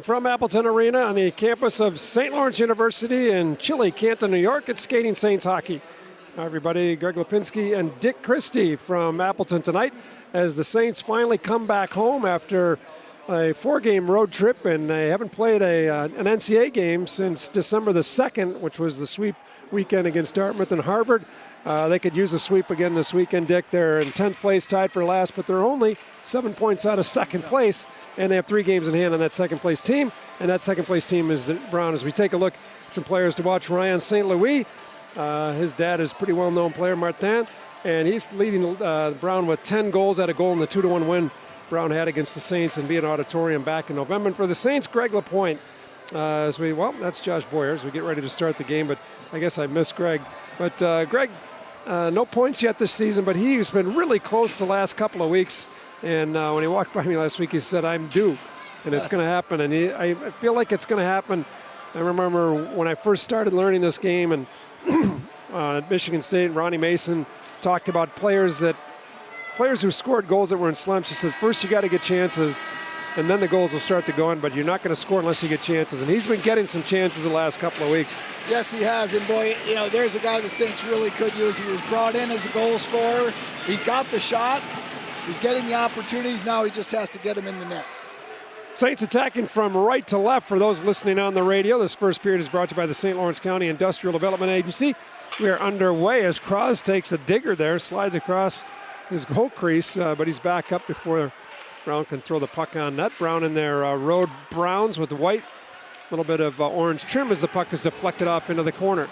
From Appleton Arena on the campus of St. Lawrence University in chilly Canton, New York, it's Skating Saints hockey. Hi everybody, Greg Lipinski and Dick Christie from Appleton tonight as the Saints finally come back home after a 4-game road trip, and they haven't played an NCAA game since December the 2nd, which was the sweep weekend against Dartmouth and Harvard. They could use a sweep again this weekend, Dick. They're in 10th place, tied for last, but they're only 7 points out of second place, and they have 3 games in hand on that second place team, and that second place team is Brown. As we take a look at some players to watch, Ryan St. Louis, his dad is a pretty well-known player, Martin, and he's leading Brown with 10 goals, at a goal in the 2-1 win Brown had against the Saints in Vian Auditorium back in November. And for the Saints, Greg Lapointe, that's Josh Boyer as we get ready to start the game, but I guess I missed Greg. But Greg, no points yet this season, but he's been really close the last couple of weeks. And when he walked by me last week, he said, "I'm due," and it's going to happen. And I feel like it's going to happen. I remember when I first started learning this game, and at Michigan State, Ronnie Mason talked about players who scored goals that were in slumps. He said, first you got to get chances, and then the goals will start to go in, but you're not going to score unless you get chances. And he's been getting some chances the last couple of weeks. Yes, he has. And boy, there's a guy the Saints really could use. He was brought in as a goal scorer. He's got the shot. He's getting the opportunities. Now he just has to get them in the net. Saints attacking from right to left for those listening on the radio. This first period is brought to you by the St. Lawrence County Industrial Development Agency. We are underway as Cross takes a digger there, slides across his goal crease, but he's back up before Brown can throw the puck on net. Brown in their road browns with white, a little bit of orange trim as the puck is deflected off into the corner.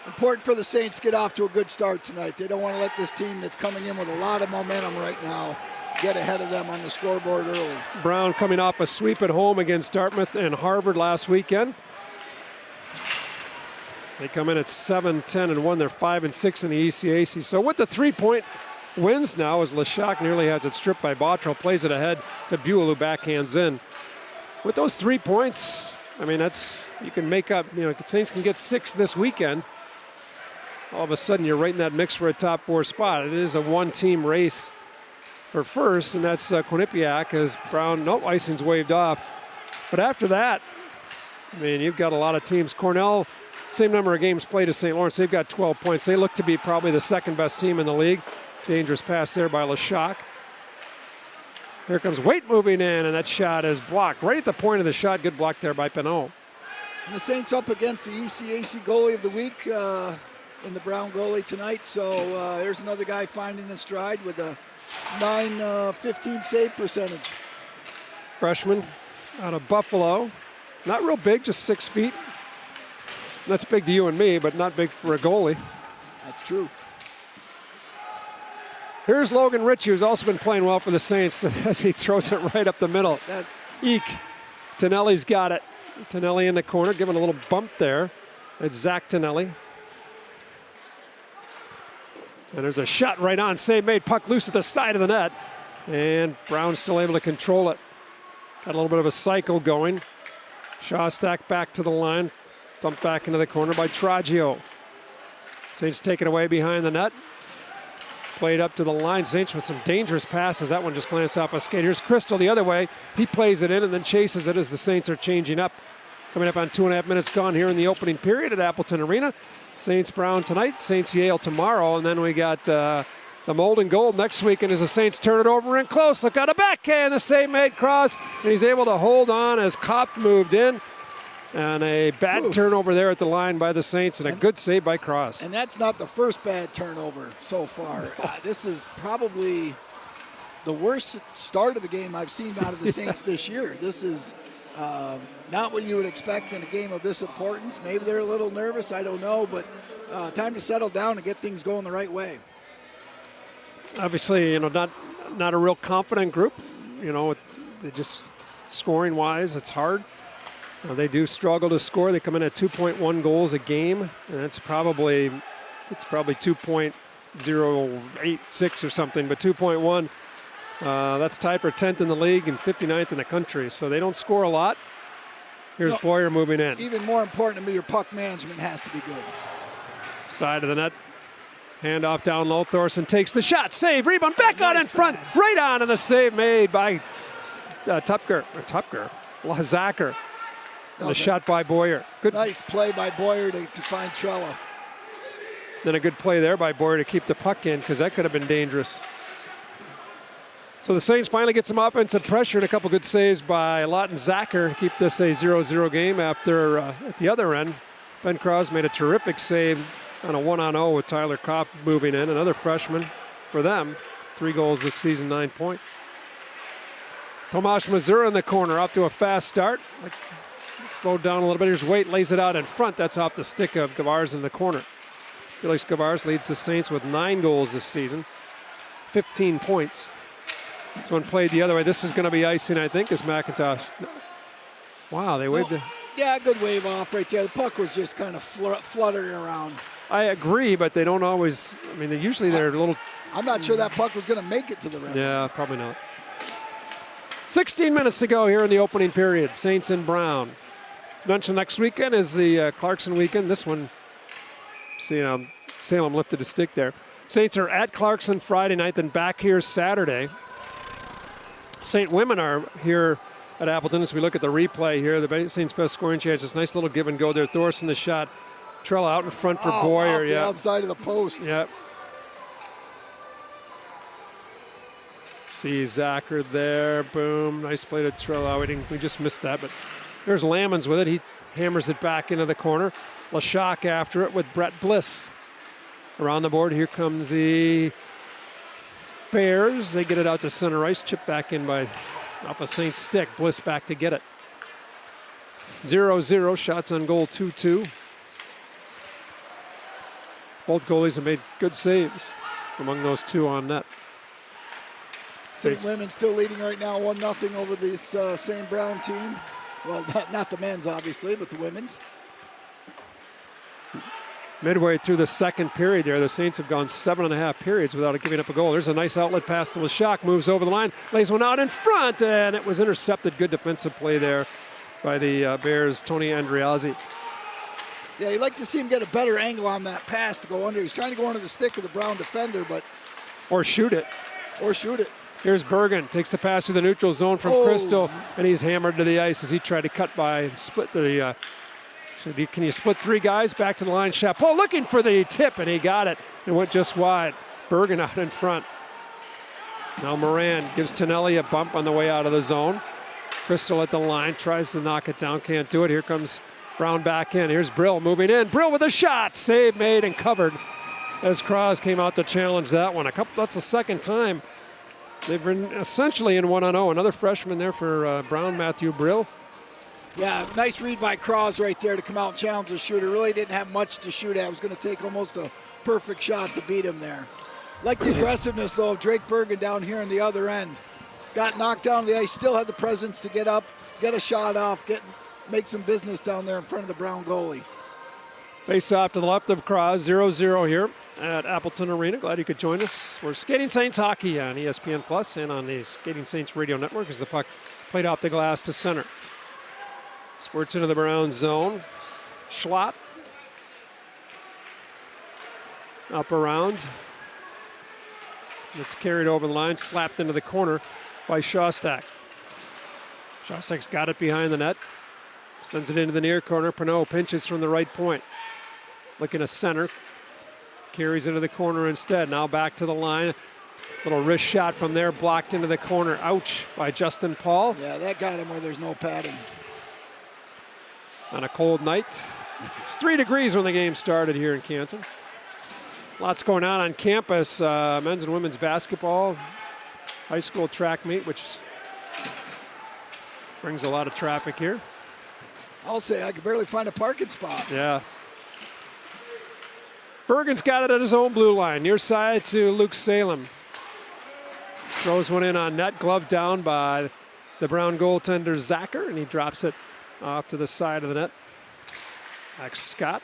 Important for the Saints to get off to a good start tonight. They don't want to let this team that's coming in with a lot of momentum right now get ahead of them on the scoreboard early. Brown coming off a sweep at home against Dartmouth and Harvard last weekend. They come in at 7-10-1. They're 5-6 in the ECAC. So with the 3-point wins now, as Leshak nearly has it stripped by Bottrell, plays it ahead to Buell, who backhands in. With those 3 points, I mean, you can make up, Saints can get 6 this weekend. All of a sudden, you're right in that mix for a top 4 spot. It is a one-team race for first, and that's Quinnipiac as Brown, icing's waved off. But after that, I mean, you've got a lot of teams. Cornell, same number of games played as St. Lawrence. They've got 12 points. They look to be probably the second best team in the league. Dangerous pass there by Leshak. Here comes Waite moving in, and that shot is blocked. Right at the point of the shot, good block there by Pinot. And the Saints up against the ECAC goalie of the week in the Brown goalie tonight. So there's another guy finding his stride with a .915 save percentage. Freshman out of Buffalo. Not real big, just 6 feet. That's big to you and me, but not big for a goalie. That's true. Here's Logan Ritchie, who's also been playing well for the Saints as he throws it right up the middle. Eek. Tonelli's got it. Tonelli in the corner, giving a little bump there. It's Zach Tonelli. And there's a shot right on. Save made. Puck loose at the side of the net. And Brown's still able to control it. Got a little bit of a cycle going. Shostak back to the line. Dumped back into the corner by Traggio. Saints taken away behind the net. Played up to the line. Saints with some dangerous passes. That one just glanced off a skate. Here's Crystal the other way. He plays it in and then chases it as the Saints are changing up. Coming up on 2.5 minutes gone here in the opening period at Appleton Arena. Saints Brown tonight, Saints Yale tomorrow, and then we got the Molden Gold next week. And as the Saints turn it over in close, look at a backhand. The save made Cross, and he's able to hold on as Kopp moved in. And a bad turnover there at the line by the Saints, and a good save by Cross. And that's not the first bad turnover so far. This is probably the worst start of a game I've seen out of the Saints this year. This is not what you would expect in a game of this importance. Maybe they're a little nervous, I don't know, but time to settle down and get things going the right way. Obviously, not a real confident group. They just scoring-wise, it's hard. They do struggle to score. They come in at 2.1 goals a game, and it's probably 2.086 or something, but 2.1. That's tied for 10th in the league and 59th in the country. So they don't score a lot. Here's Boyer moving in. Even more important to me, your puck management has to be good. Side of the net. Handoff down low. Thorson takes the shot. Save. Rebound. Back on in front. Right on. And the save made by Zacher. And the shot by Boyer. Good. Nice play by Boyer to find Trella. Then a good play there by Boyer to keep the puck in, because that could have been dangerous. So the Saints finally get some offensive pressure and a couple good saves by Lott and Zacher to keep this a 0-0 game after, at the other end, Ben Cross made a terrific save on a 1-on-0 with Tyler Kopp moving in, another freshman for them. 3 goals this season, 9 points. Tomas Mazur in the corner, off to a fast start. Slowed down a little bit. Here's Waite, lays it out in front. That's off the stick of Gavars in the corner. Felix Gavars leads the Saints with 9 goals this season, 15 points. This one played the other way. This is going to be icing, I think, as McIntosh. Wow, they waved it. Yeah, good wave off right there. The puck was just kind of fluttering around. I agree, but they don't always. I mean, they're a little. I'm not sure that puck was going to make it to the rim. Yeah, probably not. 16 minutes to go here in the opening period. Saints and Brown. Mentioned next weekend is the Clarkson weekend. This one, see, Salem lifted a stick there. Saints are at Clarkson Friday night, then back here Saturday. Saint women are here at Appleton as we look at the replay here. The Saints' best scoring chance. This nice little give and go there. Thorson the shot. Trella out in front for Boyer. Off the outside of the post. Yep. See Zacher there. Boom. Nice play to Trella. We just missed that, but there's Lammons with it. He hammers it back into the corner. Lashak after it with Brett Bliss. Around the board, here comes the Bears. They get it out to center ice. Chip back in off a Saints stick. Bliss back to get it. 0-0. Shots on goal 2-2. Both goalies have made good saves among those 2 on net. St. Women still leading right now 1-0 over this St. Brown team. Well, not the men's, obviously, but the women's. Midway through the second period there, the Saints have gone 7.5 periods without giving up a goal. There's a nice outlet pass to Lashak, moves over the line, lays one out in front, and it was intercepted. Good defensive play there by the Bears' Tony Andriazzi. Yeah, you'd like to see him get a better angle on that pass to go under. He's trying to go under the stick of the Brown defender, but... Or shoot it. Here's Bergen, takes the pass through the neutral zone from Crystal, and he's hammered to the ice as he tried to cut by and split the... Can you split 3 guys? Back to the line. Chapeau looking for the tip, and he got it. It went just wide. Bergen out in front. Now Moran gives Tonelli a bump on the way out of the zone. Crystal at the line, tries to knock it down, can't do it. Here comes Brown back in. Here's Brill moving in. Brill with a shot. Save made and covered as Cross came out to challenge that one. That's the second time they've been essentially in 1-0. Another freshman there for Brown, Matthew Brill. Yeah, nice read by Cross right there to come out and challenge the shooter. Really didn't have much to shoot at. It was going to take almost a perfect shot to beat him there. Like the aggressiveness, though, of Drake Bergen down here on the other end. Got knocked down the ice, still had the presence to get up, get a shot off, make some business down there in front of the Brown goalie. Face off to the left of Cross, 0-0 here at Appleton Arena. Glad you could join us for Skating Saints hockey on ESPN Plus and on the Skating Saints radio network as the puck played off the glass to center. Squirts into the Brown zone. Schlott. Up around. It's carried over the line, slapped into the corner by Shostak. Shostak's got it behind the net. Sends it into the near corner. Pinot pinches from the right point. Looking to center. Carries into the corner instead. Now back to the line. Little wrist shot from there, blocked into the corner. Ouch by Justin Paul. Yeah, that got him where there's no padding. On a cold night. It's 3 degrees when the game started here in Canton. Lots going on campus. Men's and women's basketball. High school track meet, which brings a lot of traffic here. I'll say I could barely find a parking spot. Yeah. Bergen's got it at his own blue line. Near side to Luke Salem. Throws one in on net. Glove down by the Brown goaltender Zacher, and he drops it off to the side of the net. Max Scott.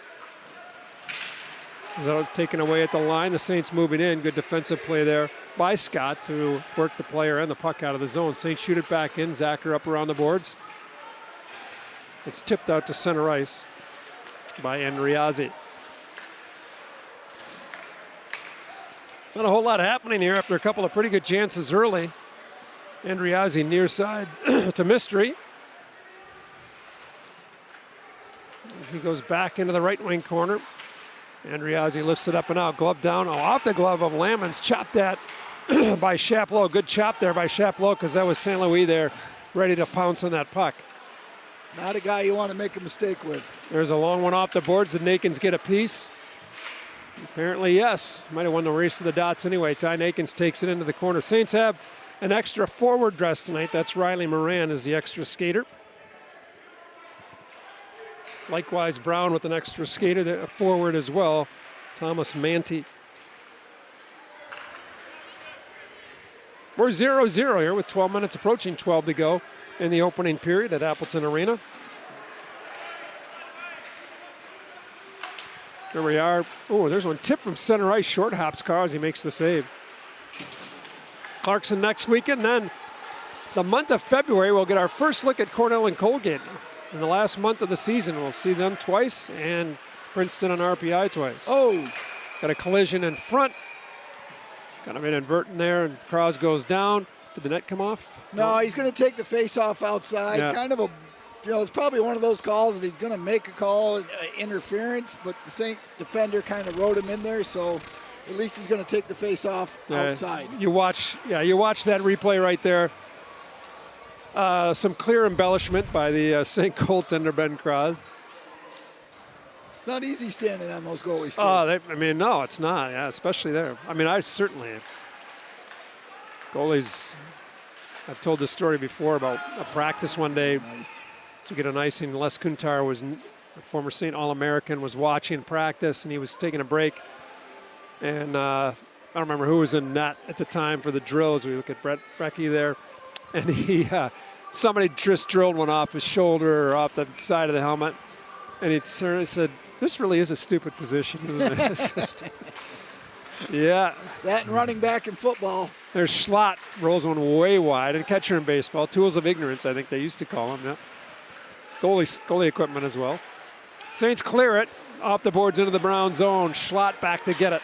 Taken away at the line. The Saints moving in. Good defensive play there by Scott to work the player and the puck out of the zone. Saints shoot it back in. Zacher up around the boards. It's tipped out to center ice by Andriazzi. Not a whole lot happening here after a couple of pretty good chances early. Andriazzi near side to Mystery. He goes back into the right wing corner. Andriazzi lifts it up and out, glove down. Oh, off the glove of Lamons, chopped that by Chapleau. Good chop there by Chapleau because that was St. Louis there ready to pounce on that puck. Not a guy you want to make a mistake with. There's a long one off the boards. Did Nakins get a piece? Apparently, yes. Might have won the race to the dots anyway. Ty Nakins takes it into the corner. Saints have an extra forward dress tonight. That's Riley Moran as the extra skater. Likewise, Brown with an extra skater, forward as well, Thomas Manti. We're 0-0 here with 12 minutes approaching 12 to go in the opening period at Appleton Arena. There we are. Oh, there's one tip from center ice. Short hops car as he makes the save. Clarkson next weekend. Then the month of February, we'll get our first look at Cornell and Colgate. In the last month of the season, we'll see them twice and Princeton and RPI twice. Oh, got a collision in front. Kind of inadvertent there, and Cross goes down. Did the net come off? No, he's going to take the face-off outside. Yeah. Kind of a, it's probably one of those calls if he's going to make a call, interference, but the Saint defender kind of rode him in there, so at least he's going to take the face-off outside. You watch that replay right there. Some clear embellishment by the St. goaltender, Ben Cross. It's not easy standing on those goalie skills. No, it's not. Yeah, especially there. Goalies, I've told this story before about a practice one day. Nice. So we get an icing. Les Kuntar was a former St. All-American, was watching practice, and he was taking a break. And I don't remember who was in net at the time for the drills. We look at Brett Brecky there. And somebody just drilled one off his shoulder or off the side of the helmet. And he turned and said, "This really is a stupid position, isn't it?" Yeah. That and running back in football. There's Schlott, rolls one way wide, and catcher in baseball. Tools of ignorance, I think they used to call them. Yeah. Goalie equipment as well. Saints clear it off the boards into the Brown zone. Schlott back to get it.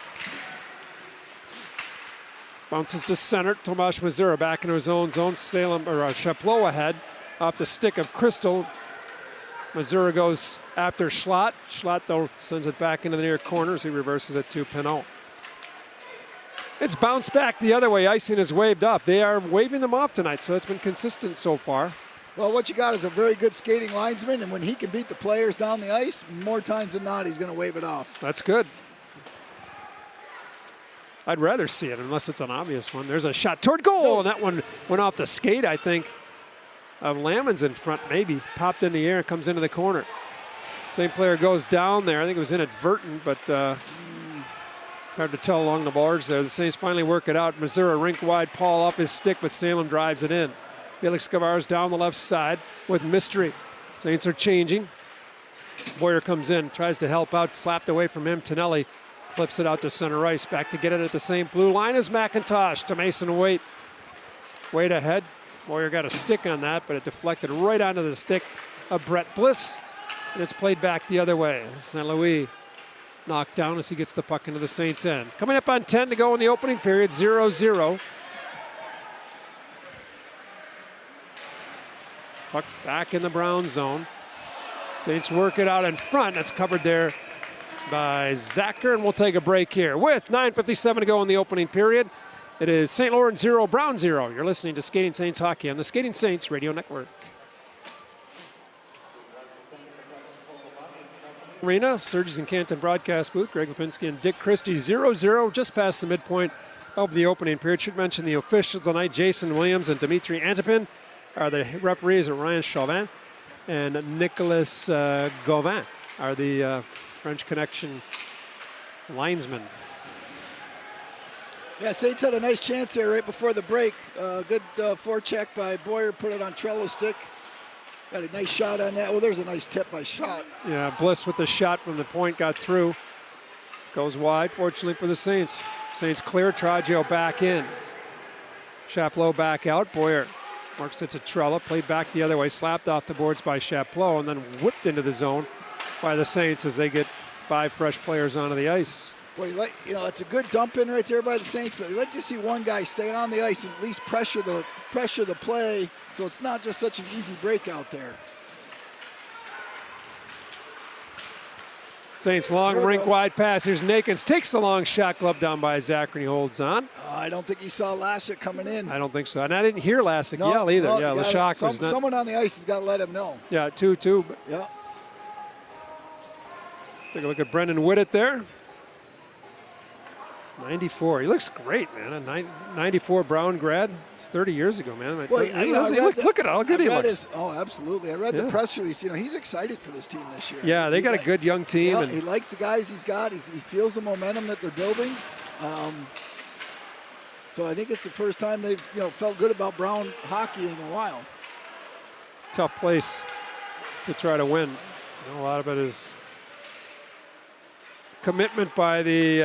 Bounces to center. Tomasz Mazura back into his own zone. Chapleau ahead off the stick of Crystal. Mazura goes after Schlott. Schlott, though, sends it back into the near corners. He reverses it to Pinot. It's bounced back the other way. Icing is waved up. They are waving them off tonight, so it's been consistent so far. Well, what you got is a very good skating linesman, and when he can beat the players down the ice, more times than not, he's going to wave it off. That's good. I'd rather see it unless it's an obvious one. There's a shot toward goal, and that one went off the skate, I think, of Lamons in front, maybe. Popped in the air and comes into the corner. Same player goes down there. I think it was inadvertent, but hard to tell along the boards there. The Saints finally work it out. Mazura rink wide, Paul off his stick, but Salem drives it in. Felix Gavar's down the left side with Mystery. Saints are changing. Boyer comes in, tries to help out, slapped away from him. Tonelli flips it out to center ice. Back to get it at the same blue line as McIntosh to Mason Waite. Waite ahead. Boyer got a stick on that, but it deflected right onto the stick of Brett Bliss. And it's played back the other way. St. Louis knocked down as he gets the puck into the Saints' end. Coming up on 10 to go in the opening period, 0-0. Puck back in the Brown zone. Saints work it out in front. That's covered there by Zacher, and we'll take a break here with 9:57 to go in the opening period. It is St. Lawrence 0, Brown 0. You're listening to Skating Saints Hockey on the Skating Saints Radio Network. Arena, Surges and Canton broadcast booth. Greg Lipinski and Dick Christie, 0-0, just past the midpoint of the opening period. Should mention the officials tonight, Jason Williams and Dimitri Antipin are the referees, Ryan Chauvin and Nicolas Gauvin are the French Connection linesmen. Yeah, Saints had a nice chance there right before the break. Good forecheck by Boyer, put it on Trello's stick. Got a nice shot on that. Well, there's a nice tip by Schlott. Yeah, Bliss with the shot from the point, got through. Goes wide, fortunately for the Saints. Saints clear, Tragio back in. Chapleau back out, Boyer works it to Trella, played back the other way, slapped off the boards by Chapleau, and then whipped into the zone by the Saints as they get 5 fresh players onto the ice. Well, it's a good dump in right there by the Saints, but you like to see one guy stay on the ice and at least pressure the play, so it's not just such an easy break out there. Saints long rink wide pass. Here's Nakins. Takes the long shot, glove down by Zachary. Holds on. I don't think he saw Lassick coming in. I don't think so. And I didn't hear Lassick yell either. No, yeah, the shock was not. Someone on the ice has got to let him know. Yeah, 2-2. Yeah. Take a look at Brendan Whittet there. 94. He looks great, man. A 94 Brown grad. It's 30 years ago, man. Well, look at how good he looks. Absolutely. I read the press release. He's excited for this team this year. Yeah, they got a good young team. Yeah, he likes the guys he's got. He feels the momentum that they're building. So I think it's the first time they've felt good about Brown hockey in a while. Tough place to try to win. A lot of it is commitment by the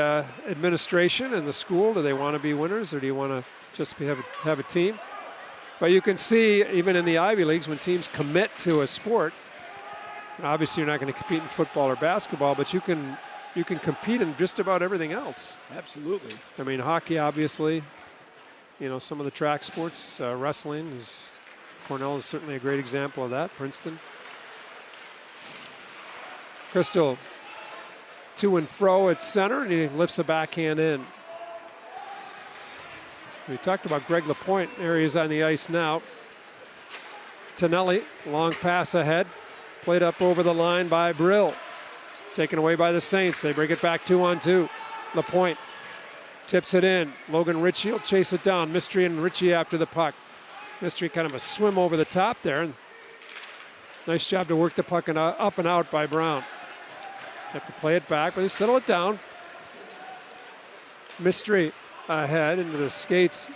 administration and the school. Do they want to be winners, or do you want to just have a team? But you can see, even in the Ivy Leagues, when teams commit to a sport, obviously you're not going to compete in football or basketball, but you can compete in just about everything else. Absolutely. I mean, hockey, obviously. Some of the track sports, wrestling Cornell is certainly a great example of that. Princeton. Crystal, to and fro at center, and he lifts the backhand in. We talked about Greg Lapointe. There he is on the ice now. Tonelli, long pass ahead. Played up over the line by Brill. Taken away by the Saints. They bring it back 2-on-2. Lapointe tips it in. Logan Ritchie will chase it down. Mystery and Ritchie after the puck. Mystery kind of a swim over the top there. And nice job to work the puck up and out by Brown. Have to play it back, but they settle it down. Mystery ahead into the skates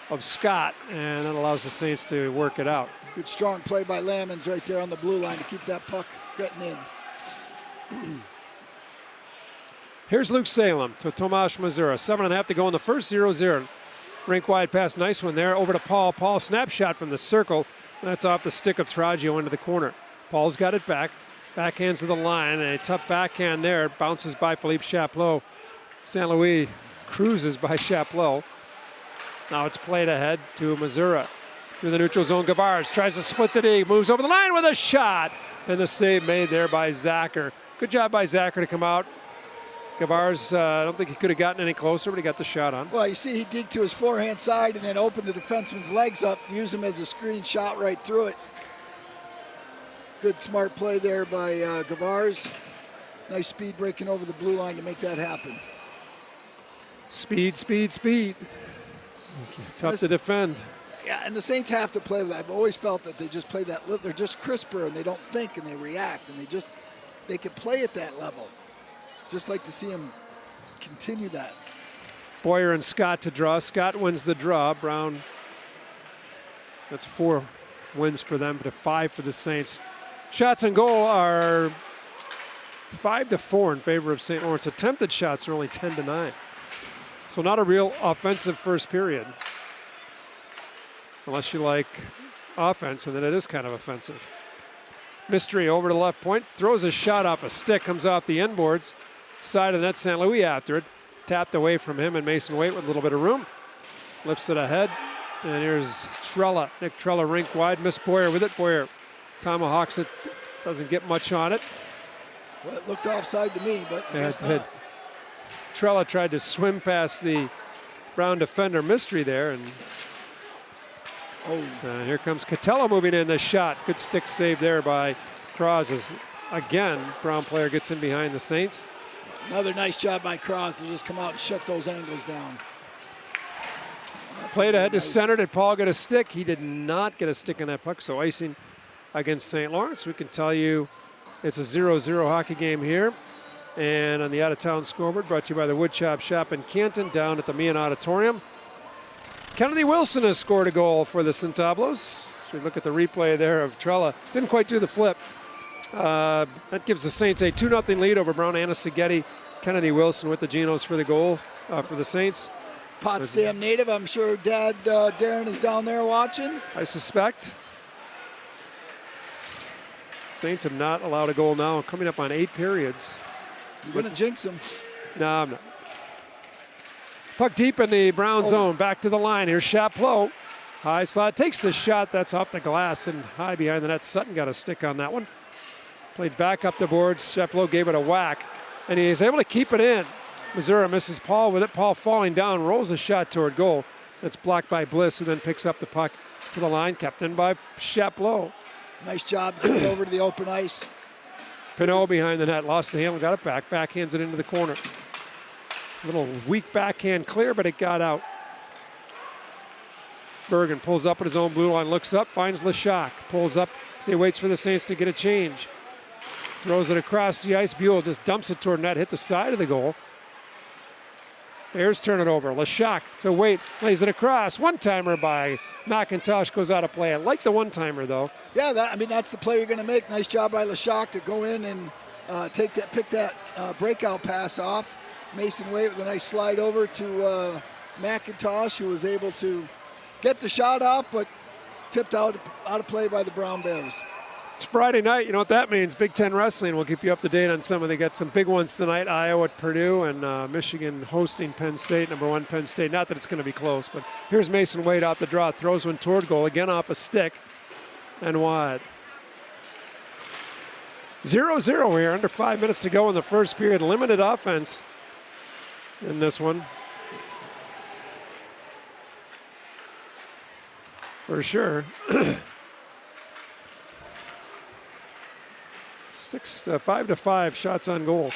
of Scott, and that allows the Saints to work it out. Good strong play by Lammons right there on the blue line to keep that puck getting in. Here's Luke Salem to Tomasz Mazura. 7.5 to go in the first. 0-0. Rink wide pass, nice one there. Over to Paul. Paul snapshot from the circle. That's off the stick of Traggio into the corner. Paul's got it back. Backhands to the line, and a tough backhand there. Bounces by Philippe Chaplot. St. Louis cruises by Chaplot. Now it's played ahead to Mazura. Through the neutral zone, Gavars tries to split the D. Moves over the line with a shot. And the save made there by Zacher. Good job by Zacher to come out. Gavars, I don't think he could have gotten any closer, but he got the shot on. Well, you see he dig to his forehand side and then open the defenseman's legs up, use him as a screen shot right through it. Good smart play there by Gavars. Nice speed breaking over the blue line to make that happen. Speed, speed, speed. Tough to defend. Yeah, and the Saints have to play with that. I've always felt that they just play that. They're just crisper and they don't think and they react and they can play at that level. Just like to see them continue that. Boyer and Scott to draw. Scott wins the draw. Brown, that's 4 wins for them, to 5 for the Saints. Shots on goal are 5-4 in favor of St. Lawrence. Attempted shots are only 10-9. So not a real offensive first period. Unless you like offense, and then it is kind of offensive. Mystery over to the left point. Throws a shot off a stick. Comes off the end boards. Side of the net, St. Louis after it. Tapped away from him, and Mason Waite with a little bit of room. Lifts it ahead. And here's Trella. Nick Trella rink wide. Miss Boyer with it. Boyer tomahawks it. Doesn't get much on it. Well, it looked offside to me, but I guess not. Trella tried to swim past the Brown defender Mystery there. And here comes Catello moving in the shot. Good stick save there by Cross as, again, Brown player gets in behind the Saints. Another nice job by Cross to just come out and shut those angles down. Played ahead to center. Did Paul get a stick? He did not get a stick on that puck, so icing against St. Lawrence. We can tell you it's a 0-0 hockey game here. And on the out-of-town scoreboard, brought to you by the Woodchop Shop in Canton, down at the Meehan Auditorium. Kennedy Wilson has scored a goal for the Centablos. So we look at the replay there of Trella. Didn't quite do the flip. That gives the Saints a 2-0 lead over Brown. Anna Seghetti, Kennedy Wilson with the Genos for the goal for the Saints. Potsdam native. I'm sure Dad Darren is down there watching. I suspect. Saints have not allowed a goal now, coming up on 8 periods. You're going to jinx them. No, I'm not. Puck deep in the Brown zone. Back to the line. Here's Chapleau. High slot. Takes the shot. That's off the glass and high behind the net. Sutton got a stick on that one. Played back up the boards. Chapleau gave it a whack. And he is able to keep it in. Missouri misses Paul with it. Paul falling down. Rolls a shot toward goal. That's blocked by Bliss, who then picks up the puck to the line. Kept in by Chapleau. Nice job to get it over to the open ice. Pinot behind the net. Lost the handle. Got it back. Backhands it into the corner. Little weak backhand clear, but it got out. Bergen pulls up at his own blue line, looks up, finds Leshock. Pulls up, so he waits for the Saints to get a change. Throws it across the ice. Buell just dumps it toward net, hit the side of the goal. Bears turn it over. Leshock to wait, lays it across. One-timer by McIntosh goes out of play. I like the one-timer, though. Yeah, that's the play you're going to make. Nice job by Leshock to go in and pick that breakout pass off. Mason Waite with a nice slide over to McIntosh, who was able to get the shot off, but tipped out of play by the Brown Bears. It's Friday night. You know what that means. Big Ten Wrestling. We'll keep you up to date on some of. They got some big ones tonight. Iowa at Purdue and Michigan hosting Penn State, number 1 Penn State. Not that it's going to be close, but here's Mason Waite off the draw. Throws one toward goal. Again off a stick and wide. 0-0 here. Under 5 minutes to go in the first period. Limited offense in this one. For sure. 5-5 shots on goal.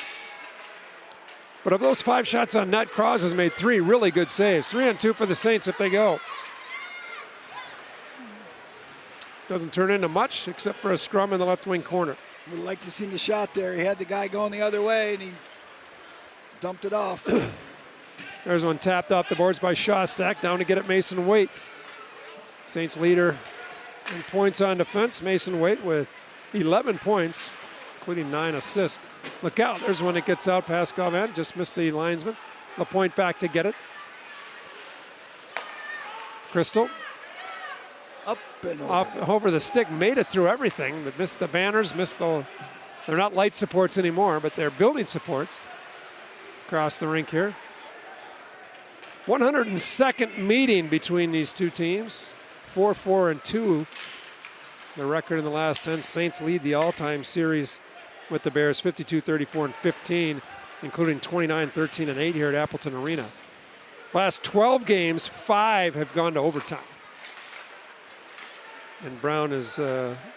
But of those 5 shots on net, Cross has made 3 really good saves. 3 on 2 for the Saints if they go. Doesn't turn into much except for a scrum in the left wing corner. Would like to see the shot there. He had the guy going the other way and he dumped it off. There's one tapped off the boards by Shostak. Down to get it, Mason Waite. Saints leader in points on defense. Mason Waite with 11 points, including 9 assists. Look out, there's one that gets out past Gauvin. Just missed the linesman. LaPointe back to get it. Crystal. Up and over. Off over the stick, made it through everything, but missed the banners, they're not light supports anymore, but they're building supports. Across the rink here. 102nd meeting between these two teams. 4-4-2. The record in the last 10. Saints lead the all-time series with the Bears 52-34-15, including 29-13-8 here at Appleton Arena. Last 12 games, 5 have gone to overtime. And Brown has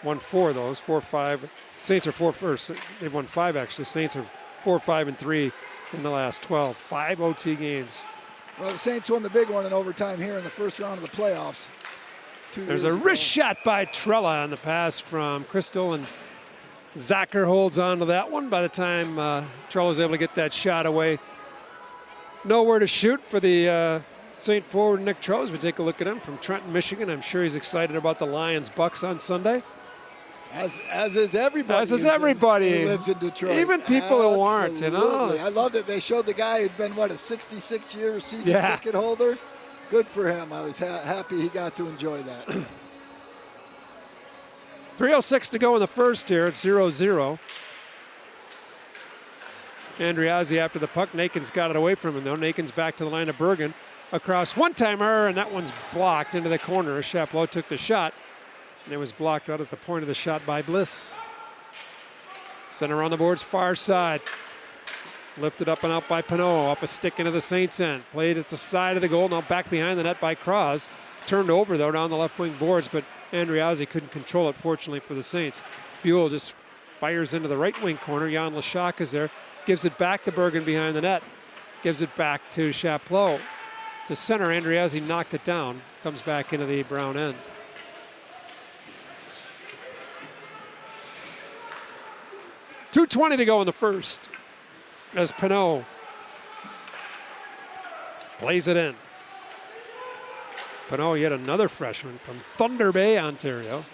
won 4 of those, 4-5. Saints are 4 first. They've won 5 actually. Saints are 4-5-3 in the last 12. 5 OT games. Well, the Saints won the big one in overtime here in the first round of the playoffs. There's a wrist shot by Trella on the pass from Crystal, and Zacher holds on to that one. By the time Trella was able to get that shot away, nowhere to shoot for the Saint forward Nick Trolls. We take a look at him from Trenton, Michigan. I'm sure he's excited about the Lions-Bucks on Sunday. As is everybody. As is everybody. Who lives in Detroit. Even people who aren't, you know. I love that they showed the guy who'd been, a 66-year season ticket holder. Good for him. I was happy he got to enjoy that. 3:06 to go in the first here. It's 0-0. Andriazzi after the puck. Nakin's got it away from him, though. Nakin's back to the line of Bergen. Across one-timer, and that one's blocked into the corner. Chapleau took the shot, and it was blocked right at the point of the shot by Bliss. Center on the boards, far side. Lifted up and out by Pinot, off a stick into the Saints end. Played at the side of the goal, now back behind the net by Cross. Turned over, though, down the left wing boards, but Andriazzi couldn't control it, fortunately for the Saints. Buell just fires into the right wing corner. Jan Leshock is there. Gives it back to Bergen behind the net. Gives it back to Chapleau. To center, Andriazzi knocked it down. Comes back into the Brown end. .220 to go in the first. As Pinot plays it in. Pinot, yet another freshman from Thunder Bay, Ontario.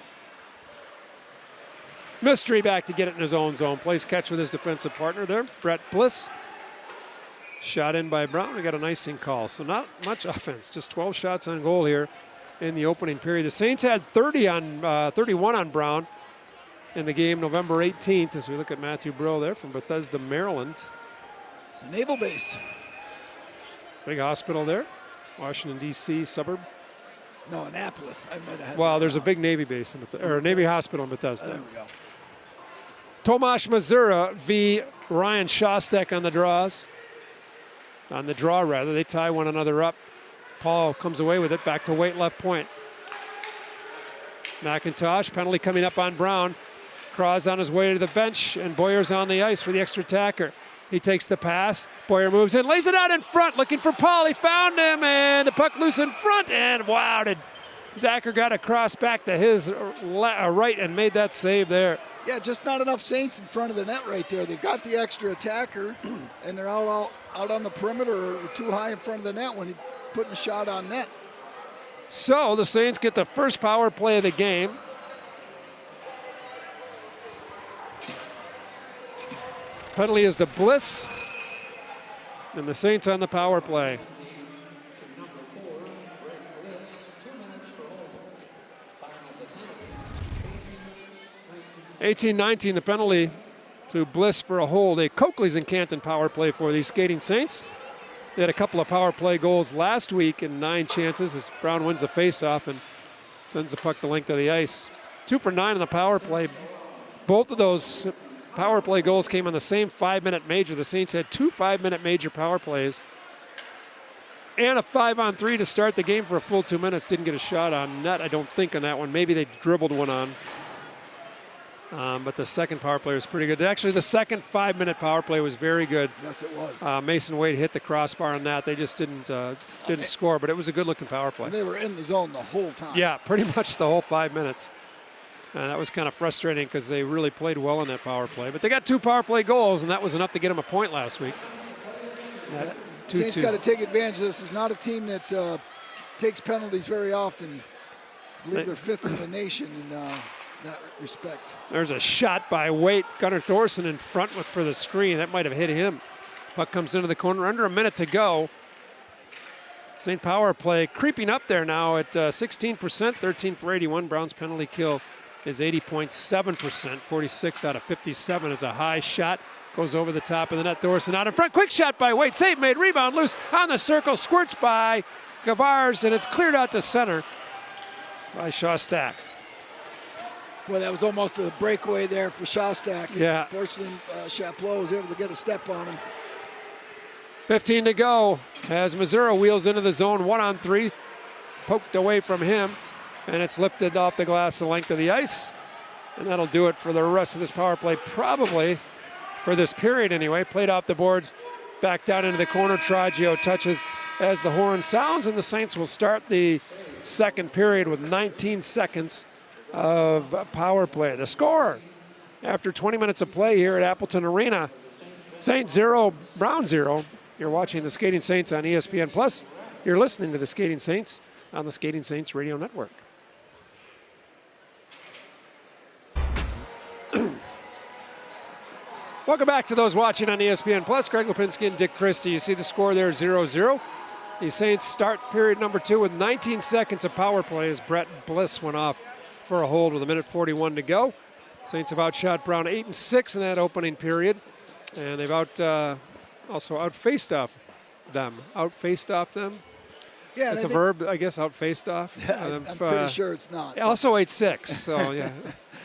Mystery back to get it in his own zone. Plays catch with his defensive partner there, Brett Bliss. Shot in by Brown. We got an icing call, so not much offense. Just 12 shots on goal here in the opening period. The Saints had 31 on Brown in the game November 18th, as we look at Matthew Brill there from Bethesda, Maryland. Naval base. Big hospital there, Washington, D.C. suburb. No, Annapolis. I might have had Well, that there's a wrong. big Navy base, or Navy hospital in Bethesda. There we go. Tomasz Mazura v. Ryan Shostak on the draws. On the draw, rather. They tie one another up. Paul comes away with it. Back to Waite, left point. McIntosh, penalty coming up on Brown. Craws on his way to the bench, and Boyer's on the ice for the extra attacker. He takes the pass. Boyer moves in, lays it out in front, looking for Paul. He found him, and the puck loose in front, and wow, did Zacher got across back to his right and made that save there. Yeah, just not enough Saints in front of the net right there. They've got the extra attacker, and they're all out on the perimeter or too high in front of the net when he's putting a shot on net. So the Saints get the first power play of the game. Penalty is to Bliss, and the Saints on the power play. (18-19) the penalty to Bliss for a hold. A Coakley's and Canton power play for these Skating Saints. They had a couple of power play goals last week in 9 chances as Brown wins the faceoff and sends the puck the length of the ice. 2 for 9 on the power play. Both of those power play goals came on the same 5-minute major. The Saints had 2 5-minute major power plays and a 5-on-3 to start the game for a full 2 minutes. Didn't get a shot on net, I don't think, on that one. Maybe they dribbled one on. But the second power play was pretty good. Actually, the second 5-minute power play was very good. Yes, it was. Mason Wade hit the crossbar on that. They just didn't score, but it was a good-looking power play. And they were in the zone the whole time. Yeah, pretty much the whole 5 minutes. And that was kind of frustrating because they really played well in that power play. But they got 2 power play goals, and that was enough to get them a point last week. Yeah. 2-2. Saints got to take advantage of this. This is not a team that takes penalties very often. I believe they're 5th in the nation in that respect. There's a shot by Waite. Gunnar Thorson in front for the screen. That might have hit him. Puck comes into the corner. Under a minute to go. St. Power play creeping up there now at 16%, 13 for 81. Brown's penalty kill is 80.7%. 46 out of 57 is a high shot. Goes over the top of the net. Thorson out in front. Quick shot by Waite. Save made. Rebound loose on the circle. Squirts by Gavars, and it's cleared out to center by Shostak. Boy, that was almost a breakaway there for Shostak. Yeah. Fortunately, Chaplot was able to get a step on him. 15 to go as Missouri wheels into the zone. 1-on-3. Poked away from him, and it's lifted off the glass the length of the ice. And that'll do it for the rest of this power play, probably for this period anyway. Played off the boards, back down into the corner. Tragio touches as the horn sounds, and the Saints will start the second period with 19 seconds of power play. The score after 20 minutes of play here at Appleton Arena, Saints 0, Brown 0. You're watching the Skating Saints on ESPN Plus. You're listening to the Skating Saints on the Skating Saints Radio Network. Welcome back to those watching on ESPN Plus. Greg Lipinski and Dick Christie. You see the score there, 0-0. The Saints start period number 2 with 19 seconds of power play as Brett Bliss went off for a hold with 1:41 to go. Saints have outshot Brown 8-6 in that opening period. And they've also out-faced off them. Out-faced off them? Yeah, That's a verb, I guess, out-faced off. I'm pretty sure it's not. Also 8-6, so yeah.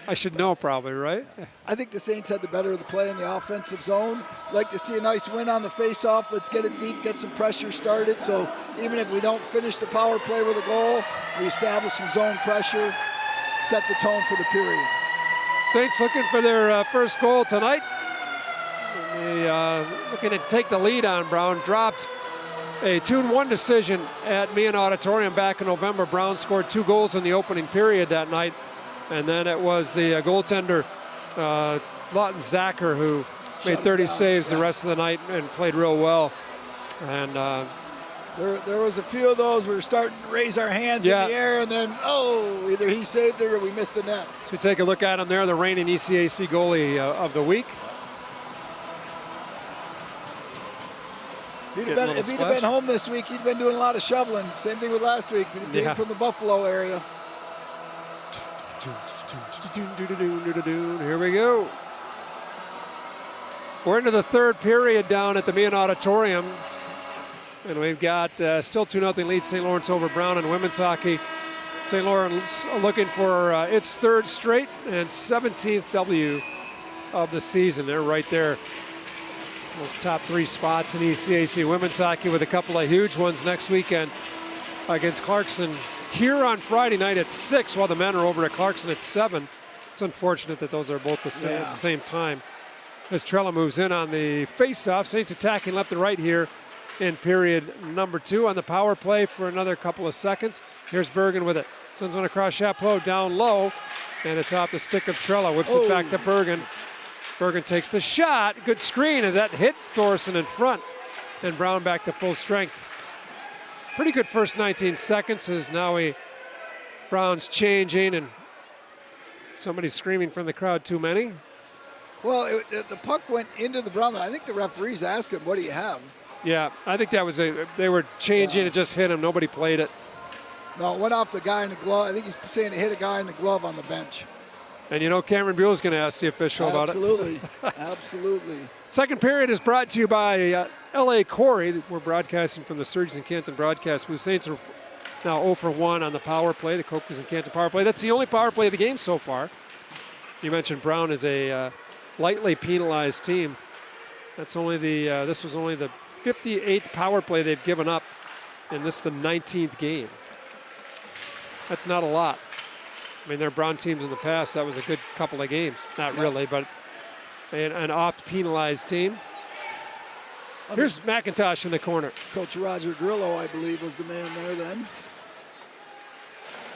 I should know probably, right? I think the Saints had the better of the play in the offensive zone. Like to see a nice win on the face-off. Let's get it deep, get some pressure started. So even if we don't finish the power play with a goal, we establish some zone pressure, set the tone for the period. Saints looking for their first goal tonight. They looking to take the lead on Brown. Dropped a 2-1 decision at Meehan Auditorium back in November. Brown scored 2 goals in the opening period that night. And then it was the goaltender, Lawton Zacher, who made 30 saves the rest of the night and played real well. And there was a few of those. We were starting to raise our hands in the air, and then, either he saved it or we missed the net. So we take a look at him there, the reigning ECAC goalie of the week. If he'd have been home this week, he'd been doing a lot of shoveling. Same thing with last week, being from the Buffalo area. Here we go. We're into the third period down at the Meehan Auditorium. And we've got still 2-0 lead, St. Lawrence over Brown in women's hockey. St. Lawrence looking for its third straight and 17th W of the season. They're right there. Those top 3 spots in ECAC women's hockey with a couple of huge ones next weekend against Clarkson here on Friday night at 6 while the men are over at Clarkson at 7. It's unfortunate that those are both at the same time. As Trella moves in on the face-off, Saints attacking left and right here in period number 2 on the power play for another couple of seconds. Here's Bergen with it. Sends one across Chapleau down low, and it's off the stick of Trella. Whips it back to Bergen. Bergen takes the shot. Good screen, and that hit Thorson in front. And Brown back to full strength. Pretty good first 19 seconds as now Brown's changing, and somebody's screaming from the crowd, too many. Well, the puck went into the Brown. I think the referees asked him, what do you have? Yeah, I think that was they were changing, it just hit him. Nobody played it. No, it went off the guy in the glove. I think he's saying it hit a guy in the glove on the bench. And you know Cameron Buell's going to ask the official about it. Absolutely, absolutely. Second period is brought to you by L.A. Corey. We're broadcasting from the Surgeons and Canton broadcast booth. Saints are now 0 for 1 on the power play, the Cokers and Canton power play. That's the only power play of the game so far. You mentioned Brown is a lightly penalized team. That's only this was only the 58th power play they've given up, and this is the 19th game. That's not a lot. I mean, there are Brown teams in the past. That was a good couple of games. Not really, but an oft-penalized team. Here's McIntosh in the corner. Coach Roger Grillo, I believe, was the man there then.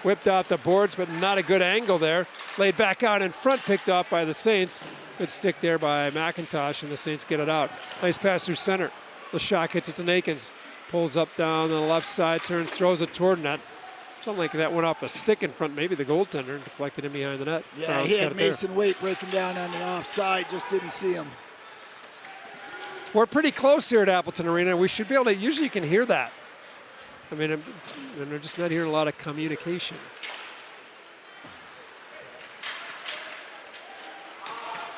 Whipped off the boards, but not a good angle there. Laid back out in front, picked off by the Saints. Good stick there by McIntosh, and the Saints get it out. Nice pass through center. The shot gets it to Nakins. Pulls up down the left side, turns, throws it toward net. Something like that went off a stick in front, maybe the goaltender, and deflected him behind the net. Yeah, he had Mason Waite breaking down on the offside, just didn't see him. We're pretty close here at Appleton Arena. We should be able to, usually you can hear that. I mean, and they're just not hearing a lot of communication.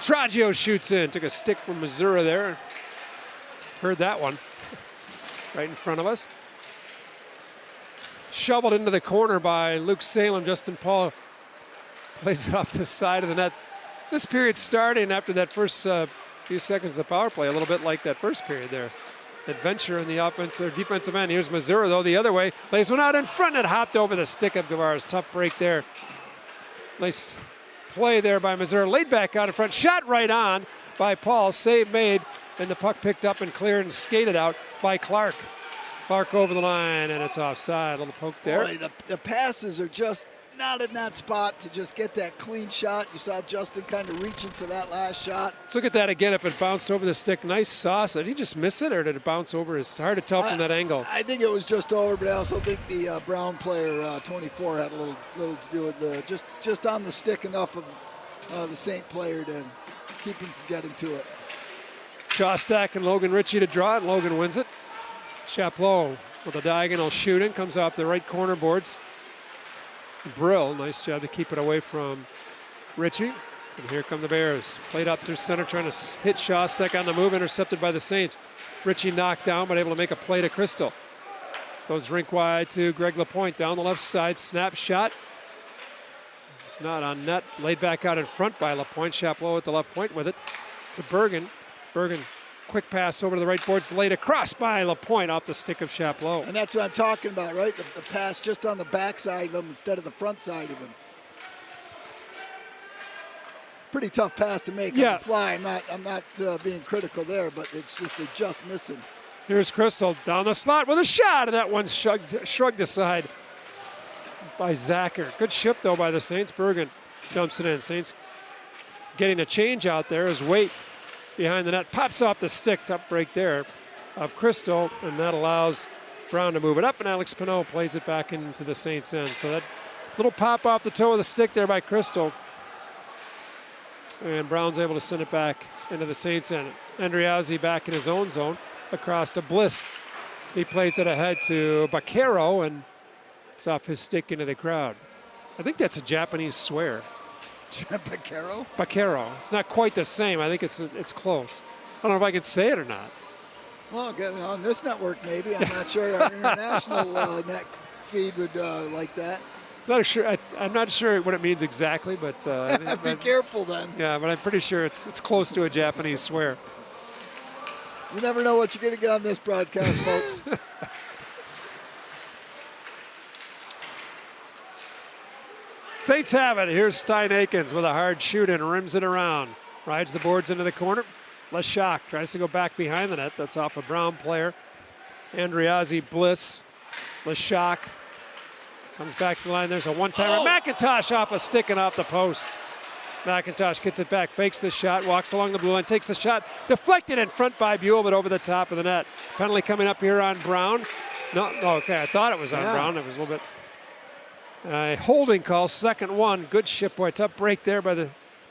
Traggio shoots in, took a stick from Missouri there. Heard that one right in front of us. Shoveled into the corner by Luke Salem. Justin Paul plays it off the side of the net. This period starting after that first few seconds of the power play, a little bit like that first period there. Adventure in the offense or defensive end. Here's Missouri, though, the other way. Lays one out in front and hopped over the stick of Guevara's. Tough break there. Nice play there by Missouri. Laid back out in front. Shot right on by Paul. Save made, and the puck picked up and cleared and skated out by Clark. Clark over the line, and it's offside. A little poke there. Boy, the passes are just not in that spot to just get that clean shot. You saw Justin kind of reaching for that last shot. Let's look at that again. If it bounced over the stick, nice sauce. Did he just miss it, or did it bounce over? It's hard to tell from that angle. I think it was just over, but I also think the Brown player, 24, had a little to do with just on the stick enough of the Saint player to keep him from getting to it. Shostak and Logan Ritchie to draw it. Logan wins it. Chapleau with a diagonal shooting, comes off the right corner boards. Brill, nice job to keep it away from Ritchie. And here come the Bears. Played up through center, trying to hit Shostak on the move, intercepted by the Saints. Ritchie knocked down, but able to make a play to Crystal. Goes rink wide to Greg Lapointe down the left side, snap shot. It's not on net, laid back out in front by Lapointe. Chapleau at the left point with it to Bergen. Bergen, quick pass over to the right boards, laid across by Lapointe off the stick of Chapleau. And that's what I'm talking about, right? The pass just on the backside of him instead of the front side of him. Pretty tough pass to make on the fly. I'm not being critical there, but it's just they're just missing. Here's Crystal down the slot with a shot, and that one's shrugged aside by Zacher. Good ship though by the Saints. Bergen dumps it in. Saints getting a change out there as Waite behind the net pops off the stick. Tough break there of Crystal, and that allows Brown to move it up, and Alex Pinot plays it back into the Saints end. So that little pop off the toe of the stick there by Crystal, and Brown's able to send it back into the Saints end. Andriazzi back in his own zone across to Bliss. He plays it ahead to Baquero, and it's off his stick into the crowd. I think that's a Japanese swear. Baquero? Baquero. It's not quite the same. I think it's close. I don't know if I can say it or not. Well, get on this network maybe. I'm not sure our international net feed would like that. Not sure. I'm not sure what it means exactly, but Be careful then. Yeah, but I'm pretty sure it's close to a Japanese swear. You never know what you're going to get on this broadcast, folks. Saints have it. Here's Stein Akins with a hard shoot and rims it around. Rides the boards into the corner. Leshak tries to go back behind the net. That's off a Brown player. Andriazzi Bliss. Leshak comes back to the line. There's a one-timer. McIntosh off a stick and off the post. McIntosh gets it back, fakes the shot, walks along the blue line, takes the shot, deflected in front by Buell, but over the top of the net. Penalty coming up here on Brown. No, okay, I thought it was on Brown. It was a little bit. Holding call, second one. Good Shipboy. Tough break there for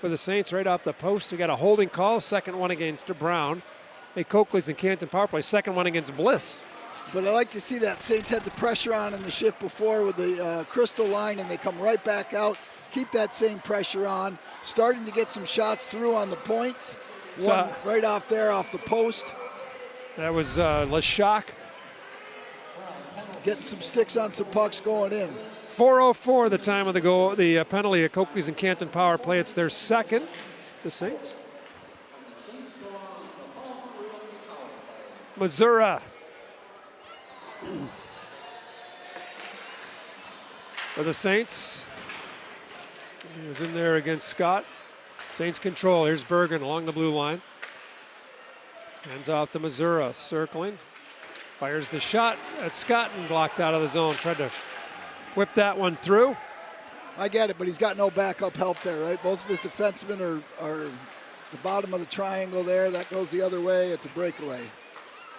the Saints right off the post. We got a holding call, second one against Brown. Hey, Coakley's and Canton power play, second one against Bliss. But I like to see that Saints had the pressure on in the shift before with the Crystal line, and they come right back out, keep that same pressure on, starting to get some shots through on the points. One right off there, off the post. That was Leshak. Getting some sticks on some pucks going in. 4:04 the time of the goal, the penalty of Coakley's and Canton power play. It's their second, the Saints. Missouri. For the Saints. He was in there against Scott. Saints control. Here's Bergen along the blue line. Hands off to Missouri, circling. Fires the shot at Scott and blocked out of the zone. Tried to whip that one through. I get it, but he's got no backup help there, right? Both of his defensemen are the bottom of the triangle there. That goes the other way. It's a breakaway.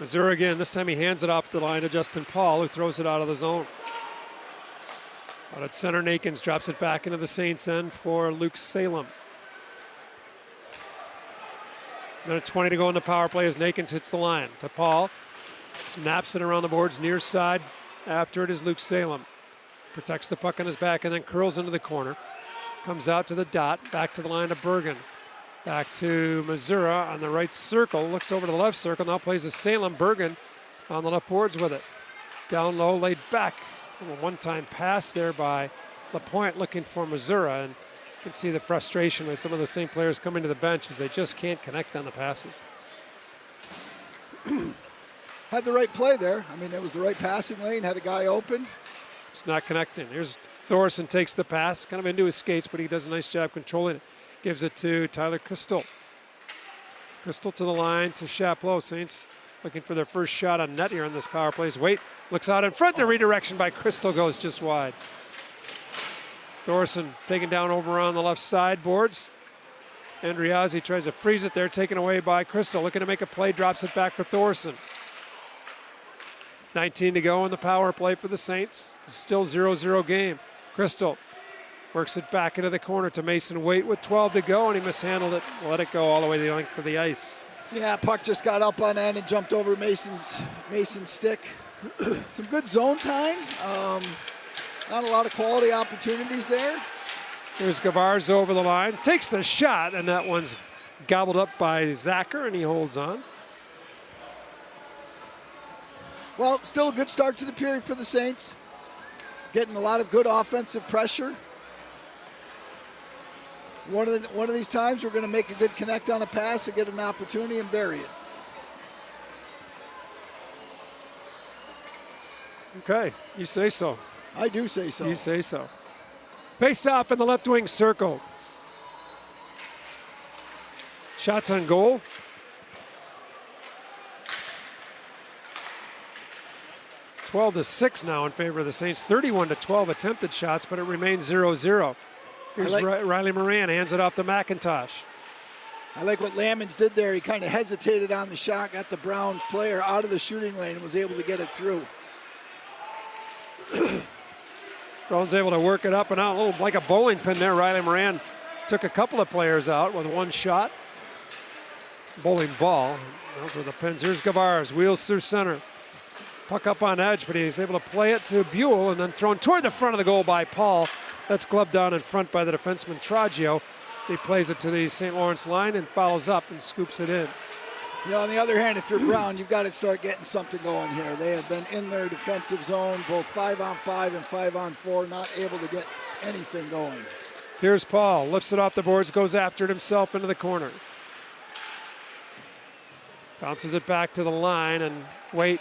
Missouri again. This time he hands it off the line to Justin Paul, who throws it out of the zone. Out at center, Nakins drops it back into the Saints end for Luke Salem. Minute 20 to go in the power play as Nakins hits the line to Paul. Snaps it around the boards near side. After it is Luke Salem. Protects the puck on his back and then curls into the corner. Comes out to the dot, back to the line of Bergen. Back to Missouri on the right circle. Looks over to the left circle. Now plays to Salem. Bergen on the left boards with it. Down low, laid back. A one-time pass there by LaPointe looking for Missouri. And you can see the frustration with some of the same players coming to the bench as they just can't connect on the passes. Had the right play there. I mean, it was the right passing lane. Had a guy open. It's not connecting. Here's Thorson, takes the pass, kind of into his skates, but he does a nice job controlling it. Gives it to Tyler Crystal. Crystal to the line to Chapleau. Saints looking for their first shot on net here on this power play. Wait, looks out in front. The redirection by Crystal goes just wide. Thorson taken down over on the left side boards. Andriazzi tries to freeze it there, taken away by Crystal. Looking to make a play, drops it back for Thorson. 19 to go in the power play for the Saints. Still 0-0 game. Crystal works it back into the corner to Mason Waite with 12 to go, and he mishandled it. Let it go all the way to the length of the ice. Yeah, puck just got up on end and jumped over Mason's stick. Some good zone time. Not a lot of quality opportunities there. Here's Gavars over the line. Takes the shot, and that one's gobbled up by Zacher, and he holds on. Well, still a good start to the period for the Saints. Getting a lot of good offensive pressure. One of these times we're going to make a good connect on a pass and get an opportunity and bury it. Okay, you say so. I do say so. You say so. Face off in the left wing circle. Shots on goal. Twelve to 6 now in favor of the Saints. 31 to 12 attempted shots, but it remains 0-0. Here's Riley Moran, hands it off to McIntosh. I like what Lamons did there. He kind of hesitated on the shot, got the Brown player out of the shooting lane and was able to get it through. Brown's able to work it up and out, a little like a bowling pin there. Riley Moran took a couple of players out with one shot. Bowling ball. Those were the pins. Here's Gavars, wheels through center. Puck up on edge, but he's able to play it to Buell and then thrown toward the front of the goal by Paul. That's gloved down in front by the defenseman Traggio. He plays it to the St. Lawrence line and follows up and scoops it in. You know, on the other hand, if you're Brown, you've got to start getting something going here. They have been in their defensive zone, both 5-on-5 and 5-on-4, not able to get anything going. Here's Paul, lifts it off the boards, goes after it himself into the corner. Bounces it back to the line, and Waite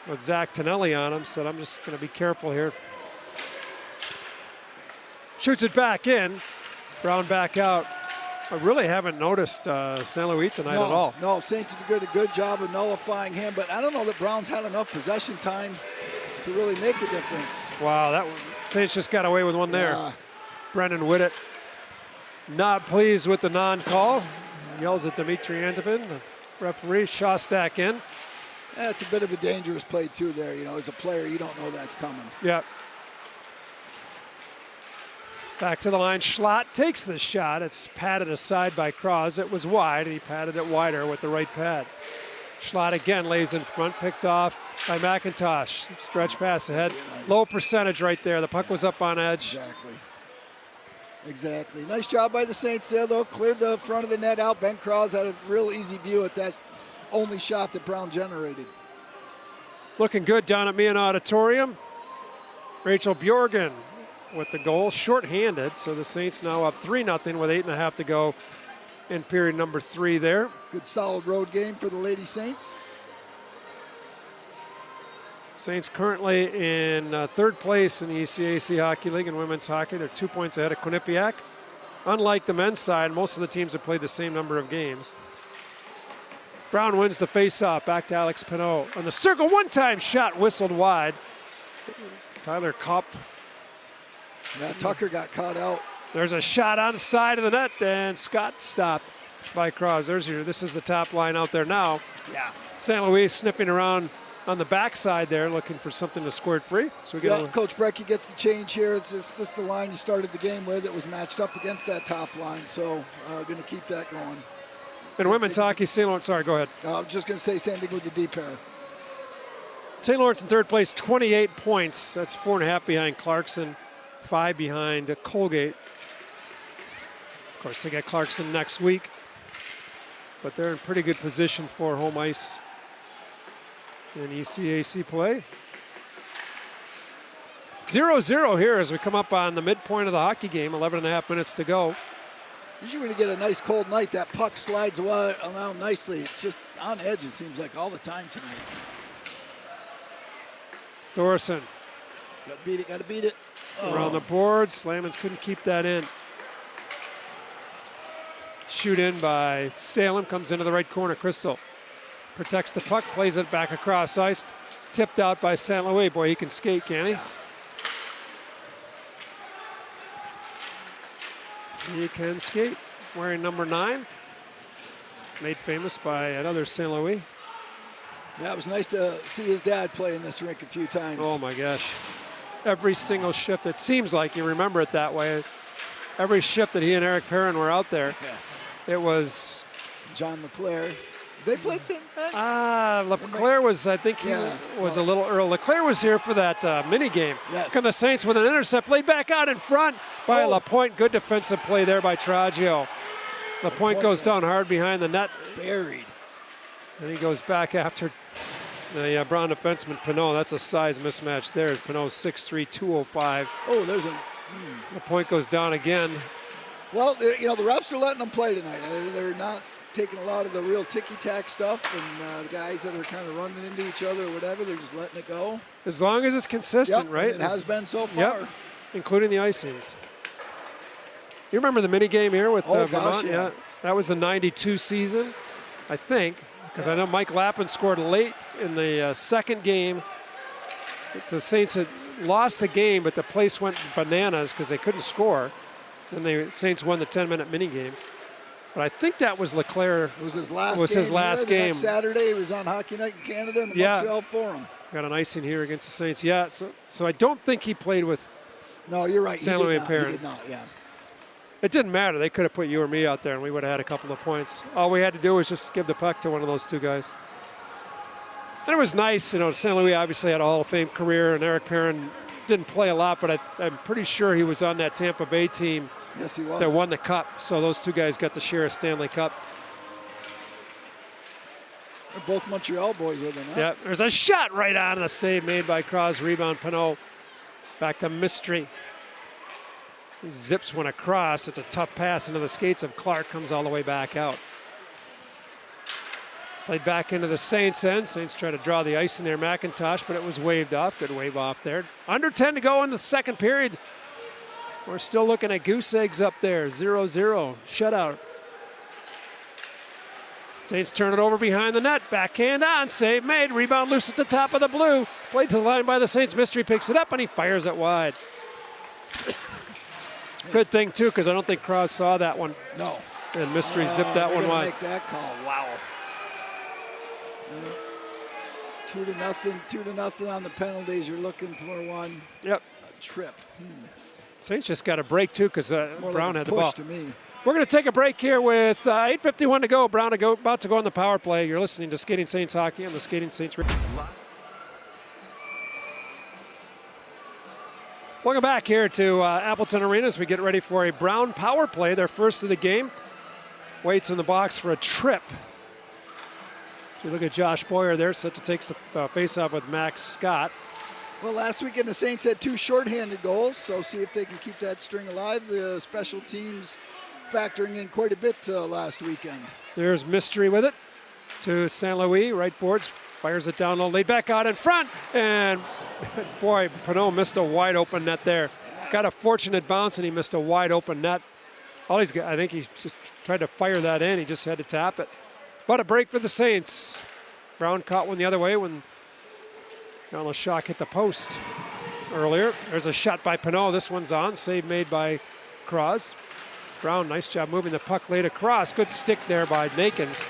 with Zach Tonelli on him, said, I'm just going to be careful here. Shoots it back in. Brown back out. I really haven't noticed St. Louis tonight at all. No, Saints did a good job of nullifying him, but I don't know that Brown's had enough possession time to really make a difference. Wow, Saints just got away with one there. Yeah. Brendan Whittet not pleased with the non-call. Yells at Dimitri Antipin, the referee. Shostak in. That's a bit of a dangerous play too there. You know, as a player, you don't know that's coming. Yeah. Back to the line. Schlott takes the shot. It's patted aside by Cross. It was wide, and he patted it wider with the right pad. Schlott again lays in front, picked off by McIntosh. Stretch pass ahead. Nice. Low percentage right there. The puck was up on edge. Exactly. Nice job by the Saints there, though. Cleared the front of the net out. Ben Cross had a real easy view at that only shot that Brown generated. Looking good down at Meehan Auditorium. Rachel Bjorgen with the goal, shorthanded. So the Saints now up 3-0 with 8.5 to go in period number 3 there. Good solid road game for the Lady Saints. Saints currently in third place in the ECAC Hockey League in women's hockey. They're 2 points ahead of Quinnipiac. Unlike the men's side, most of the teams have played the same number of games. Brown wins the faceoff, back to Alex Pinot. On the circle, one-time shot whistled wide. Tyler Kopf. Yeah, Tucker got caught out. There's a shot on the side of the net, and Scott stopped by Cross. This is the top line out there now. Yeah. St. Louis sniffing around on the backside there, looking for something to squirt free. So we get Coach Brecky gets the change here. This is the line you started the game with. It was matched up against that top line, so going to keep that going. In women's hockey, St. Lawrence, sorry, go ahead. I was just going to say same thing with the D pair. St. Lawrence in third place, 28 points. That's 4.5 behind Clarkson, 5 behind Colgate. Of course, they get Clarkson next week, but they're in pretty good position for home ice in ECAC play. 0-0 here as we come up on the midpoint of the hockey game, 11.5 minutes to go. Usually when you get a nice cold night, that puck slides around nicely. It's just on edge, it seems like, all the time tonight. Thorson. Got to beat it. Around the boards, Slamans couldn't keep that in. Shoot in by Salem, comes into the right corner. Crystal protects the puck, plays it back across ice. Tipped out by St. Louis. Boy, he can skate, can't he? Yeah. He can skate. Wearing number 9. Made famous by another St. Louis. Yeah, it was nice to see his dad play in this rink a few times. Oh my gosh. Every single shift, it seems like you remember it that way. Every shift that he and Eric Perrin were out there, it was... John LeClaire. They played St. LeClaire was, I think he was a little early. LeClaire was here for that mini game. Yes. Come the Saints with an intercept, laid back out in front by Lapointe. Good defensive play there by Traggio. Lapointe goes down hard behind the net. Buried. And he goes back after the Brown defenseman, Pinot. That's a size mismatch there. Pinot's 6'3", 205. Oh, there's a... Lapointe goes down again. Well, you know, the refs are letting them play tonight. They're not taking a lot of the real ticky-tack stuff, and the guys that are kind of running into each other or whatever, they're just letting it go. As long as it's consistent, right? It has been so far. Yep, including the icings. You remember the mini game here with Vermont? Gosh, yeah. That was the 92 season, I think, because I know Mike Lappin scored late in the second game. The Saints had lost the game, but the place went bananas because they couldn't score. Then the Saints won the 10-minute mini game. But I think that was LeClaire. It was his last game. His last game. Next Saturday, he was on Hockey Night in Canada in the Montreal Forum. Got an icing here against the Saints. Yeah, so I don't think he played with. No, you're right. St. Louis and Perrin. He did not, yeah. It didn't matter. They could have put you or me out there, and we would have had a couple of points. All we had to do was just give the puck to one of those two guys. And it was nice, you know. St. Louis obviously had a Hall of Fame career, and Eric Perrin didn't play a lot, but I'm pretty sure he was on that Tampa Bay team. Yes, he was. That won the Cup. So those two guys got to share a Stanley Cup. They're both Montreal boys with it, huh? Yeah, there's a shot right on the save made by Cross. Rebound, Pinot. Back to Mystery. He zips one across. It's a tough pass into the skates of Clark. Comes all the way back out. Played back into the Saints end. Saints try to draw the ice in there, McIntosh, but it was waved off. Good wave off there. Under 10 to go in the second period. We're still looking at goose eggs up there. 0-0. Shutout. Saints turn it over behind the net. Backhand on. Save made. Rebound loose at the top of the blue. Played to the line by the Saints. Mystery picks it up and he fires it wide. Good thing, too, because I don't think Cross saw that one. No. And Mystery zipped that one wide. Make that call. Wow. 2-0 on the penalties. You're looking for one. Yep. A trip. Saints just got a break, too, because Brown had the ball. To me. We're going to take a break here with 8:51 to go. Brown about to go on the power play. You're listening to Skating Saints Hockey on the Skating Saints Radio. Welcome back here to Appleton Arena as we get ready for a Brown power play, their first of the game. Waits in the box for a trip. So we look at Josh Boyer there, set to take the faceoff with Max Scott. Well, last weekend the Saints had 2 shorthanded goals, so see if they can keep that string alive. The special teams factoring in quite a bit last weekend. There's Mystery with it to St. Louis, right boards, fires it down low, laid back out in front, and boy, Pinot missed a wide open net there. Got a fortunate bounce and he missed a wide open net. All he's got, I think he just tried to fire that in, he just had to tap it. But a break for the Saints. Brown caught one the other way when John Leshock hit the post earlier. There's a shot by Pinot, this one's on, save made by Cross. Brown, nice job moving the puck late across. Good stick there by Nakins.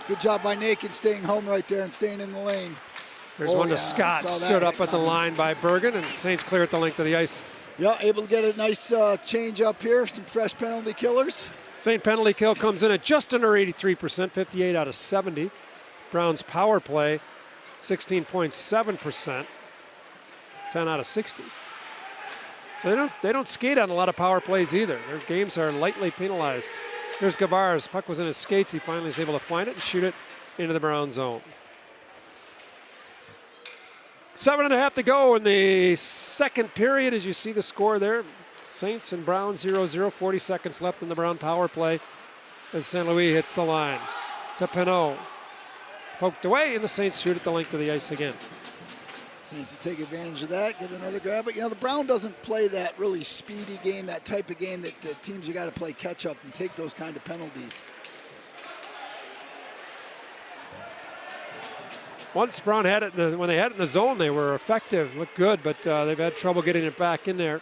Good job by Nakins staying home right there and staying in the lane. There's one to Scott. Stood up at the line by Bergen, and Saints clear at the length of the ice. Yeah, able to get a nice change up here. Some fresh penalty killers. Saint penalty kill comes in at just under 83%, 58 out of 70. Brown's power play, 16.7%, 10 out of 60. So they don't skate on a lot of power plays either. Their games are lightly penalized. Here's Gavares. Puck was in his skates. He finally is able to find it and shoot it into the Brown zone. 7.5 to go in the second period as you see the score there. Saints and Brown 0-0, 40 seconds left in the Brown power play as St. Louis hits the line to Pinot. Poked away and the Saints shoot at the length of the ice again. Saints to take advantage of that, get another grab. But, you know, the Brown doesn't play that really speedy game, that type of game that teams you got to play catch up and take those kind of penalties. Once Brown had it, when they had it in the zone, they were effective, looked good, but they've had trouble getting it back in there.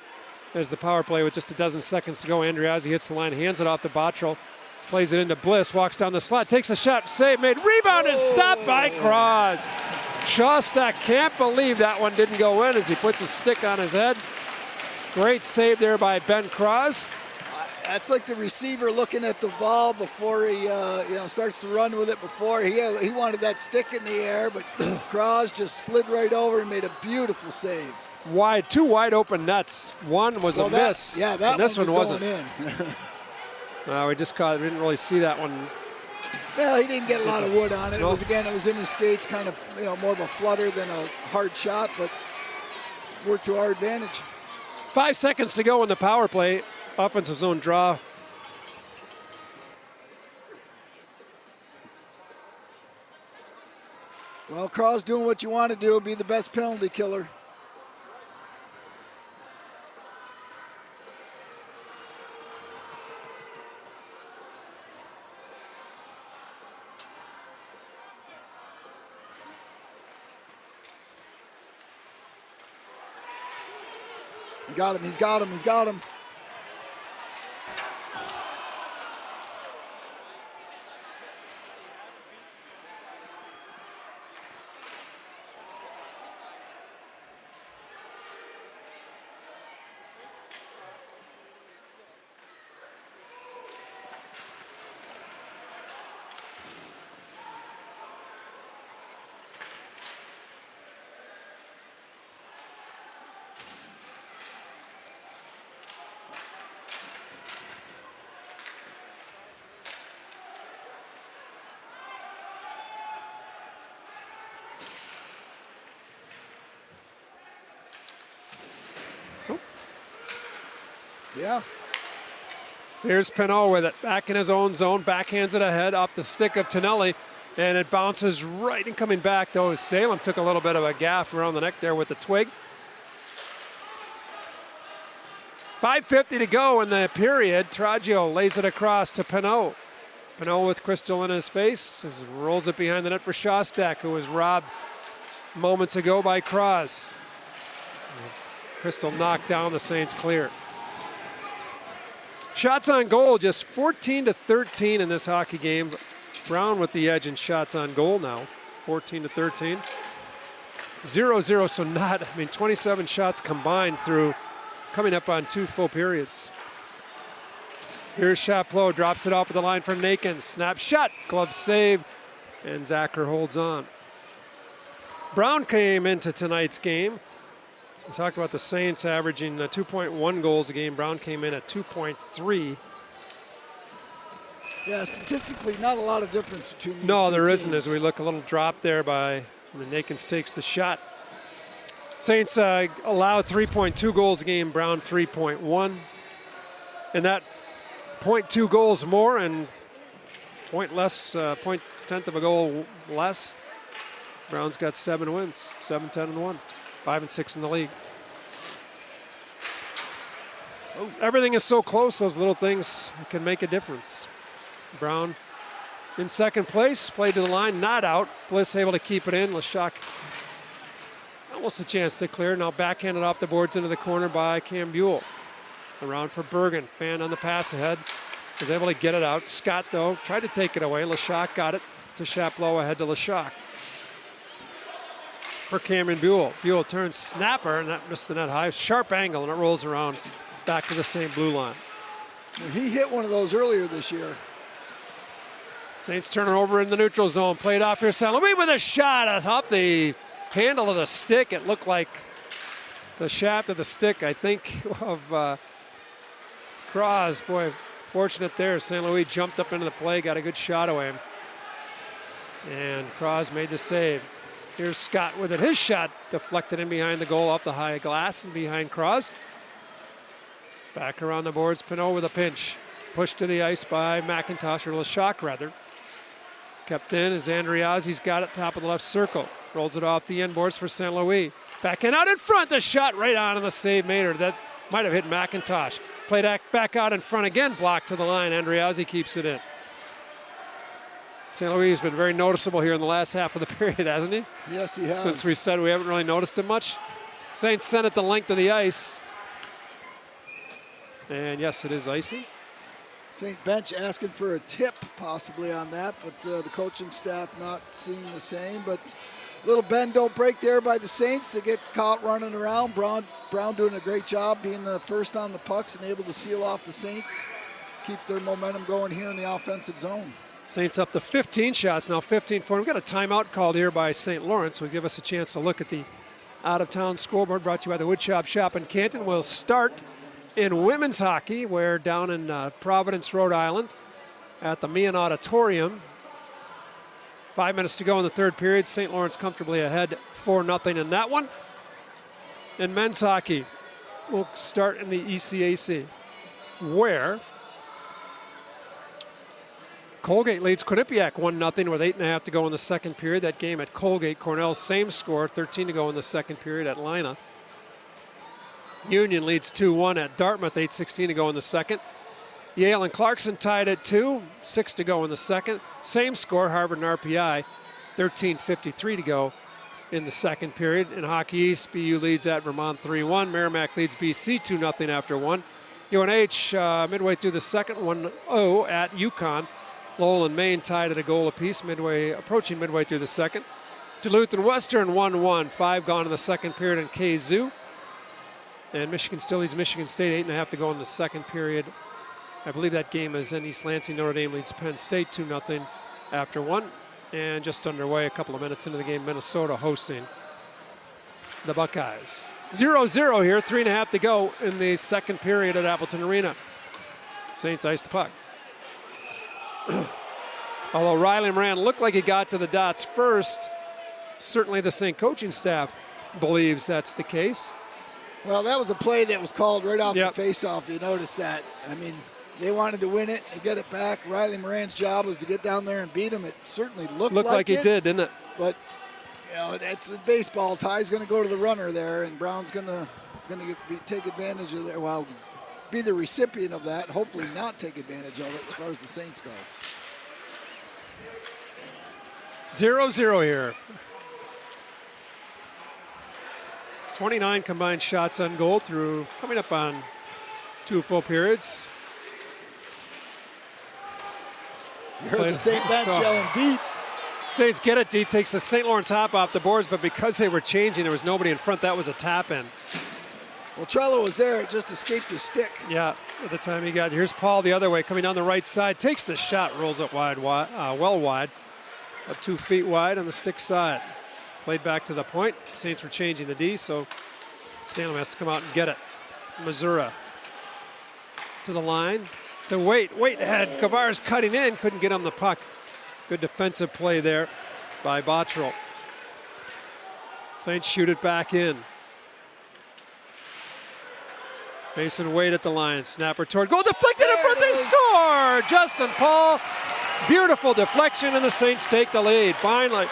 There's the power play with just a dozen seconds to go. Andriazzi hits the line, hands it off to Bottrell, plays it into Bliss, walks down the slot, takes a shot, save made, rebound is stopped by Cross. Shostak can't believe that one didn't go in as he puts a stick on his head. Great save there by Ben Cross. That's like the receiver looking at the ball before he starts to run with it. Before he wanted that stick in the air, but Cross just slid right over and made a beautiful save. Wide, 2 wide open nets. One was a miss. Yeah, that this one wasn't. Going in. We just caught. We didn't really see that one. Well, he didn't get a lot of wood on it. Nope. It was in his skates, kind of more of a flutter than a hard shot, but worked to our advantage. 5 seconds to go in the power play. Offensive zone draw. Well, Cross doing what you want to do, be the best penalty killer. He got him, he's got him, he's got him. Yeah. Here's Pinot with it, back in his own zone, backhands it ahead, up the stick of Tonelli, and it bounces right, and coming back, though, Salem took a little bit of a gaff around the neck there with the twig. 5:50 to go in the period. Traggio lays it across to Pinot. Pinot with Crystal in his face, rolls it behind the net for Shostak, who was robbed moments ago by Cross. Crystal knocked down, the Saints clear. Shots on goal, just 14-13 in this hockey game. Brown with the edge in shots on goal now, 14-13. 0-0, so not, 27 shots combined through coming up on 2 full periods. Here's Chapleau, drops it off at the line for Nakins. Snap shot, glove save, and Zacher holds on. Brown came into tonight's game. We talked about the Saints averaging 2.1 goals a game. Brown came in at 2.3. Yeah, statistically, not a lot of difference between these No, two there teams. isn't, as we look a little drop there by the Nakins takes the shot. Saints allowed 3.2 goals a game, Brown 3.1. And that 0.2 goals more and point less, 0.10 of a goal less. Brown's got 7 wins, 7-10-1, 5-6 in the league. Oh. Everything is so close, those little things can make a difference. Brown in second place, played to the line, not out. Bliss able to keep it in. Lashak almost a chance to clear. Now backhanded off the boards into the corner by Cam Buell. Around for Bergen. Fan on the pass ahead. Was able to get it out. Scott, though, tried to take it away. Lashak got it to Chapleau, ahead to Lashak. For Cameron Buell. Buell turns snapper, and that missed the net high. Sharp angle, and it rolls around back to the same blue line. He hit one of those earlier this year. Saints turn it over in the neutral zone. Played off here. St. Louis with a shot off the handle of the stick. It looked like the shaft of the stick, I think, of Cross. Boy, fortunate there. St. Louis jumped up into the play, got a good shot away. And Cross made the save. Here's Scott with it. His shot deflected in behind the goal off the high glass and behind Cross. Back around the boards. Pinot with a pinch. Pushed to the ice by McIntosh, or Lashak rather. Kept in as Andriazzi's got it top of the left circle. Rolls it off the end boards for St. Louis. Back and out in front. The shot right on the save made her. That might have hit McIntosh. Played back out in front again. Blocked to the line. Andriazzi keeps it in. St. Louis has been very noticeable here in the last half of the period, hasn't he? Yes, he has. Since we said we haven't really noticed him much. Saints sent it the length of the ice. And yes, it is icy. St. Bench asking for a tip possibly on that, but the coaching staff not seeing the same. But little bend don't break there by the Saints. They get caught running around. Brown doing a great job being the first on the pucks and able to seal off the Saints. Keep their momentum going here in the offensive zone. Saints up to 15 shots, now 15 for them. We've got a timeout called here by St. Lawrence. Will give us a chance to look at the out-of-town scoreboard brought to you by the Woodshop Shop in Canton. We'll start in women's hockey, where down in Providence, Rhode Island, at the Meehan Auditorium. 5 minutes to go in the third period. St. Lawrence comfortably ahead 4-0 in that one. In men's hockey, we'll start in the ECAC, where Colgate leads Quinnipiac 1-0 with 8.5 to go in the second period. That game at Colgate, Cornell, same score, 13 to go in the second period at Lina. Union leads 2-1 at Dartmouth, 8:16 to go in the second. Yale and Clarkson tied at 2, 6 to go in the second. Same score, Harvard and RPI, 13:53 to go in the second period. In Hockey East, BU leads at Vermont 3-1. Merrimack leads BC 2-0 after 1. UNH midway through the second, 1-0 at UConn. Lowell and Maine tied at a goal apiece, approaching midway through the second. Duluth and Western 1-1, 5 gone in the second period in Kazoo. And Michigan still leads Michigan State, 8.5 to go in the second period. I believe that game is in East Lansing. Notre Dame leads Penn State 2-0 after 1. And just underway, a couple of minutes into the game, Minnesota hosting the Buckeyes. 0-0 here, 3.5 to go in the second period at Appleton Arena. Saints ice the puck. Although Riley Moran looked like he got to the dots first, certainly the Saint coaching staff believes that's the case. Well, that was a play that was called right off Yep. the face-off. You notice that. I mean, they wanted to win it and get it back. Riley Moran's job was to get down there and beat him. It certainly looked like he it, did, didn't it? But you know, that's a baseball. Ty's going to go to the runner there, and Brown's going to take advantage of that. Well, be the recipient of that. Hopefully, not take advantage of it as far as the Saints go. 0-0 here. 29 combined shots on goal through coming up on 2 full periods. You heard the St. bench yelling deep. Saints get it deep, takes the St. Lawrence hop off the boards, but because they were changing, there was nobody in front. That was a tap in. Well, Trello was there. It just escaped his stick. Yeah, at the time he got. Here's Paul the other way, coming down the right side, takes the shot, rolls it wide, well wide, about 2 feet wide on the stick side. Played back to the point. Saints were changing the D, so Salem has to come out and get it. Missouri to the line to Waite. Waite had Kavares cutting in, couldn't get on the puck. Good defensive play there by Bottrell. Saints shoot it back in. Mason Waite at the line. Snapper toward goal, deflected in front, they score! Justin Paul, beautiful deflection, and the Saints take the lead, finally.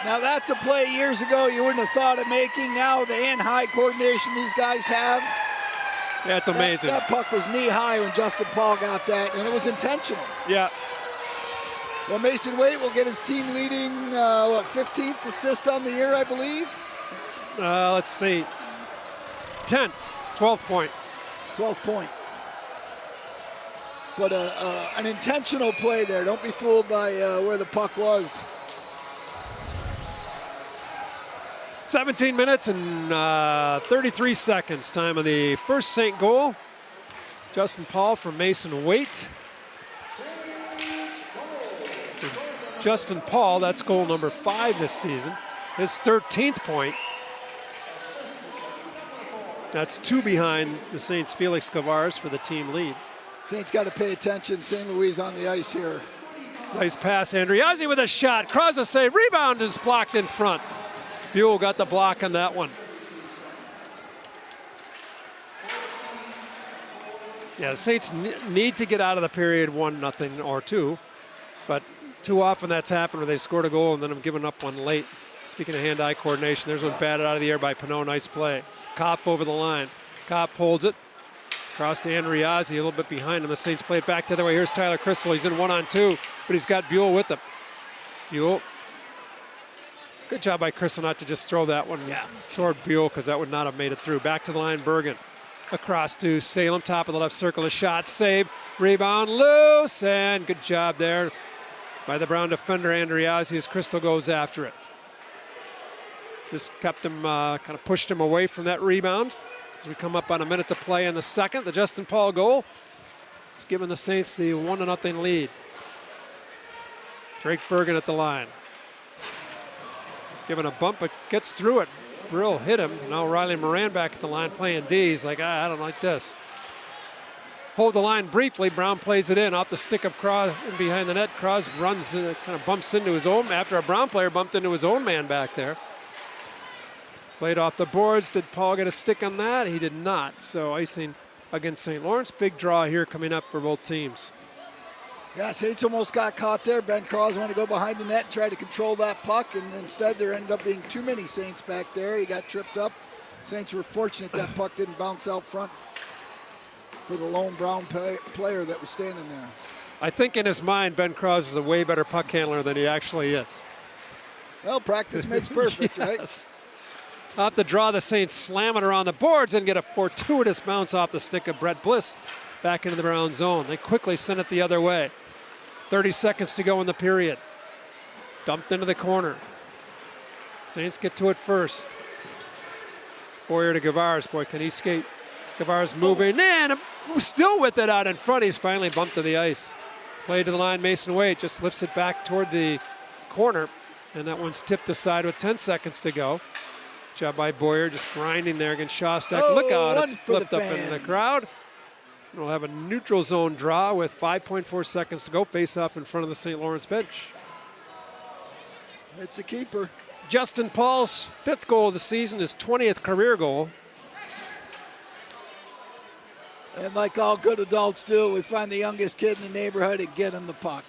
Now that's a play years ago you wouldn't have thought of making. Now the hand-high coordination these guys have. Yeah, it's amazing. That puck was knee-high when Justin Paul got that, and it was intentional. Yeah. Well, Mason Waite will get his team leading, 15th assist on the year, I believe? Let's see. 10th, 12th point. 12th point. But an intentional play there. Don't be fooled by where the puck was. 17 minutes and 33 seconds. Time of the first Saint goal. Justin Paul from Mason Waite. For Justin Paul, that's goal number 5 this season. His 13th point. That's 2 behind the Saints' Felix Kavares for the team lead. Saints got to pay attention. St. Louis on the ice here. Nice pass, Andriazzi with a shot. Cross a save. Rebound is blocked in front. Buell got the block on that one. Yeah, the Saints need to get out of the period 1-0 or 2, but too often that's happened where they scored a goal and then have given up one late. Speaking of hand-eye coordination, there's one batted out of the air by Pinot. Nice play. Kopp over the line. Kopp holds it. Across to Andriazzi, a little bit behind him. The Saints play it back the other way. Here's Tyler Crystal. He's in 1-on-2, but he's got Buell with him. Buell. Good job by Crystal not to just throw that one toward Buell, because that would not have made it through. Back to the line, Bergen. Across to Salem, top of the left circle, a shot, save, rebound, loose, and good job there by the Brown defender, Andriazzi, as Crystal goes after it. Just kept him, kind of pushed him away from that rebound. As we come up on a minute to play in the second, the Justin Paul goal has given the Saints the 1-0 lead. Drake Bergen at the line. Given a bump, but gets through it. Brill hit him. Now Riley Moran back at the line playing D. He's like, I don't like this. Hold the line briefly. Brown plays it in off the stick of Cross and behind the net. Cross runs, kind of bumps into his own, after a Brown player bumped into his own man back there. Played off the boards. Did Paul get a stick on that? He did not. So icing against St. Lawrence. Big draw here coming up for both teams. Yeah, Saints almost got caught there. Ben Cross wanted to go behind the net and try to control that puck, and instead there ended up being too many Saints back there. He got tripped up. Saints were fortunate that puck didn't bounce out front for the lone Brown player that was standing there. I think in his mind, Ben Cross is a way better puck handler than he actually is. Well, practice makes perfect, yes. Right? Off the draw, the Saints slam it around the boards and get a fortuitous bounce off the stick of Brett Bliss back into the Brown zone. They quickly send it the other way. 30 seconds to go in the period. Dumped into the corner. Saints get to it first. Boyer to Kavares. Boy, can he skate. Kavares moving in. Still with it out in front. He's finally bumped to the ice. Play to the line. Mason Waite just lifts it back toward the corner. And that one's tipped aside with 10 seconds to go. Job by Boyer, just grinding there against Shostak. Look out, it's flipped up into the crowd. We'll have a neutral zone draw with 5.4 seconds to go. Face off in front of the St. Lawrence bench. It's a keeper. Justin Paul's 5th goal of the season, his 20th career goal. And like all good adults do, we find the youngest kid in the neighborhood and get him the puck.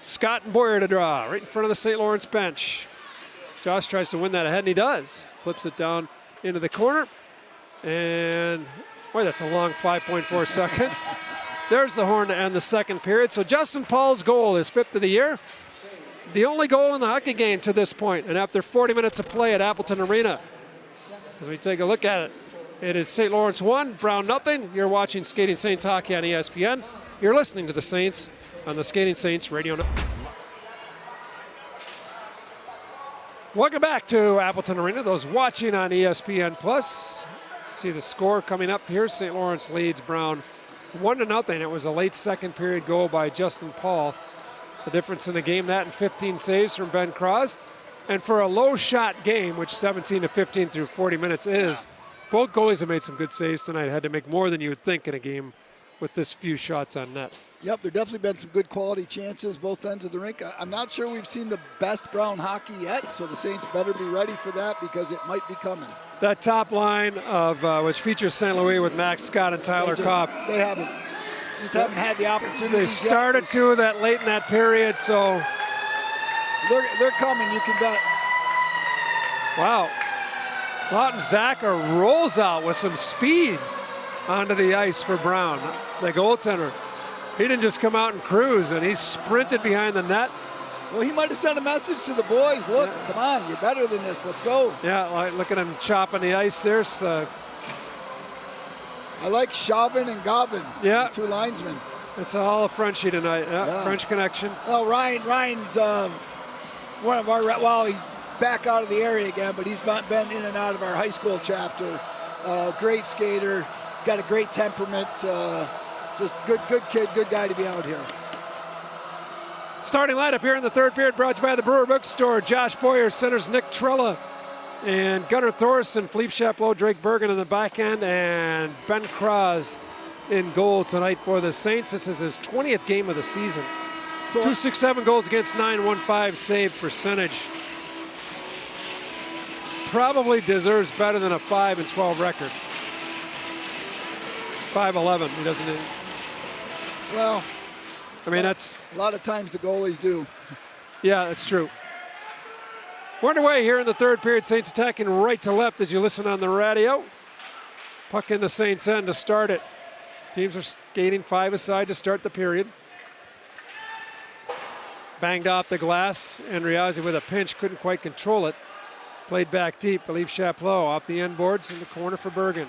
Scott and Boyer to draw, right in front of the St. Lawrence bench. Josh tries to win that ahead, and he does. Flips it down into the corner. And, boy, that's a long 5.4 seconds. There's the horn to end the second period. So Justin Paul's goal is 5th of the year. The only goal in the hockey game to this point. And after 40 minutes of play at Appleton Arena, as we take a look at it, it is St. Lawrence 1, Brown nothing. You're watching Skating Saints hockey on ESPN. You're listening to the Saints on the Skating Saints radio network. Welcome back to Appleton Arena. Those watching on ESPN Plus, see the score coming up here. St. Lawrence leads Brown 1-0. It was a late second period goal by Justin Paul. The difference in the game, that and 15 saves from Ben Cross. And for a low shot game, which 17-15 through 40 minutes is, both goalies have made some good saves tonight. Had to make more than you would think in a game with this few shots on net. Yep, there definitely been some good quality chances both ends of the rink. I'm not sure we've seen the best Brown hockey yet, so the Saints better be ready for that because it might be coming. That top line of which features St. Louis with Max Scott and Tyler Kopp. They haven't had the opportunity. They started to that late in that period, so they're coming. You can bet. Wow, Lawton Zacher rolls out with some speed onto the ice for Brown, the goaltender. He didn't just come out and cruise, and he sprinted behind the net. Well, he might have sent a message to the boys. Look, come on, you're better than this. Let's go. Yeah, look at him chopping the ice there. So, I like Chauvin and Gobbin, yeah, the two linesmen. It's all a Frenchie tonight. Yeah. French connection. Well, Ryan's one of our, well, he's back out of the area again, but he's been in and out of our high school chapter. Great skater, got a great temperament. Just good kid, good guy to be out here. Starting lineup here in the third period, brought to you by the Brewer Bookstore. Josh Boyer centers Nick Trella and Gunnar Thorson, Philippe Chaplot, Drake Bergen in the back end, and Ben Cross in goal tonight for the Saints. This is his 20th game of the season. So, 267 goals against 915 save percentage. Probably deserves better than a 5-12 record. 5-11. He doesn't. Well, I mean, that's a lot of times the goalies do. Yeah, that's true. We're underway here in the third period. Saints attacking right to left as you listen on the radio. Puck in the Saints end to start it. Teams are skating 5 aside to start the period. Banged off the glass. Andriazzi with a pinch, couldn't quite control it. Played back deep. Philippe Chaplot off the end boards in the corner for Bergen.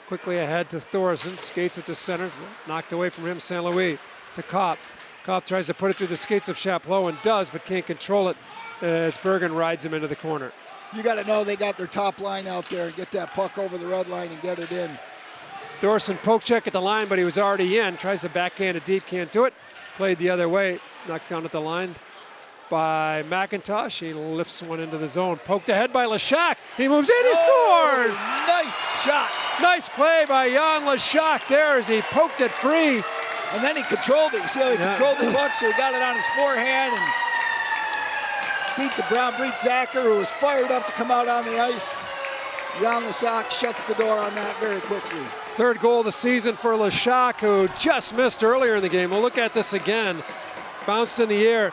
Quickly ahead to Thorson, skates it to center, knocked away from him, St. Louis to Kopp. Kopp tries to put it through the skates of Chaplot and does, but can't control it as Bergen rides him into the corner. You got to know they got their top line out there and get that puck over the red line and get it in. Thorson poke check at the line, but he was already in. Tries to backhand it deep, can't do it. Played the other way, knocked down at the line by McIntosh. He lifts one into the zone. Poked ahead by Lashak. He moves in, he scores! Nice shot. Nice play by Jan Lashak there as he poked it free. And then he controlled it. You see how he controlled the puck, so he got it on his forehand and beat the Brown Breed Zacher, who was fired up to come out on the ice. Jan Lashak shuts the door on that very quickly. Third goal of the season for Lashak, who just missed earlier in the game. We'll look at this again. Bounced in the air.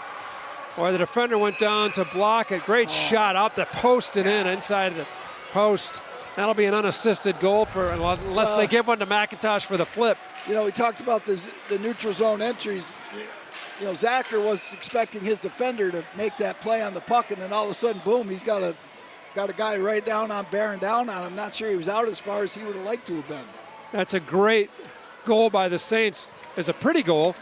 Boy, the defender went down to block it. Great shot out the post and in inside the post. That'll be an unassisted goal for unless they give one to McIntosh for the flip. You know, we talked about the neutral zone entries. You know, Zacher was expecting his defender to make that play on the puck, and then all of a sudden, boom, he's got a guy right down on, bearing down on him. Not sure he was out as far as he would have liked to have been. That's a great goal by the Saints. It's a pretty goal,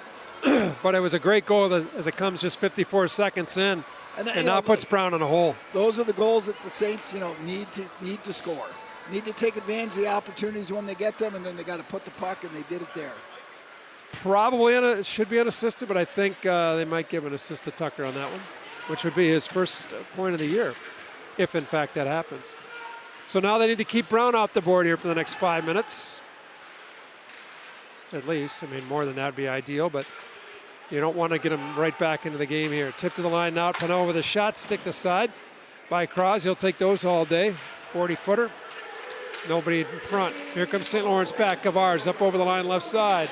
but it was a great goal as it comes just 54 seconds in, and now puts Brown in a hole. Those are the goals that the Saints, you know, need to score. Need to take advantage of the opportunities when they get them, and then they got to put the puck, and they did it there. Probably should be unassisted, but I think they might give an assist to Tucker on that one, which would be his first point of the year, if in fact that happens. So now they need to keep Brown off the board here for the next 5 minutes. At least. I mean, more than that would be ideal, but You don't want to get him right back into the game here. Tip to the line now. Pano with a shot, stick the side by Cross. He'll take those all day. 40-footer. Nobody in front. Here comes St. Lawrence back. Gavars up over the line left side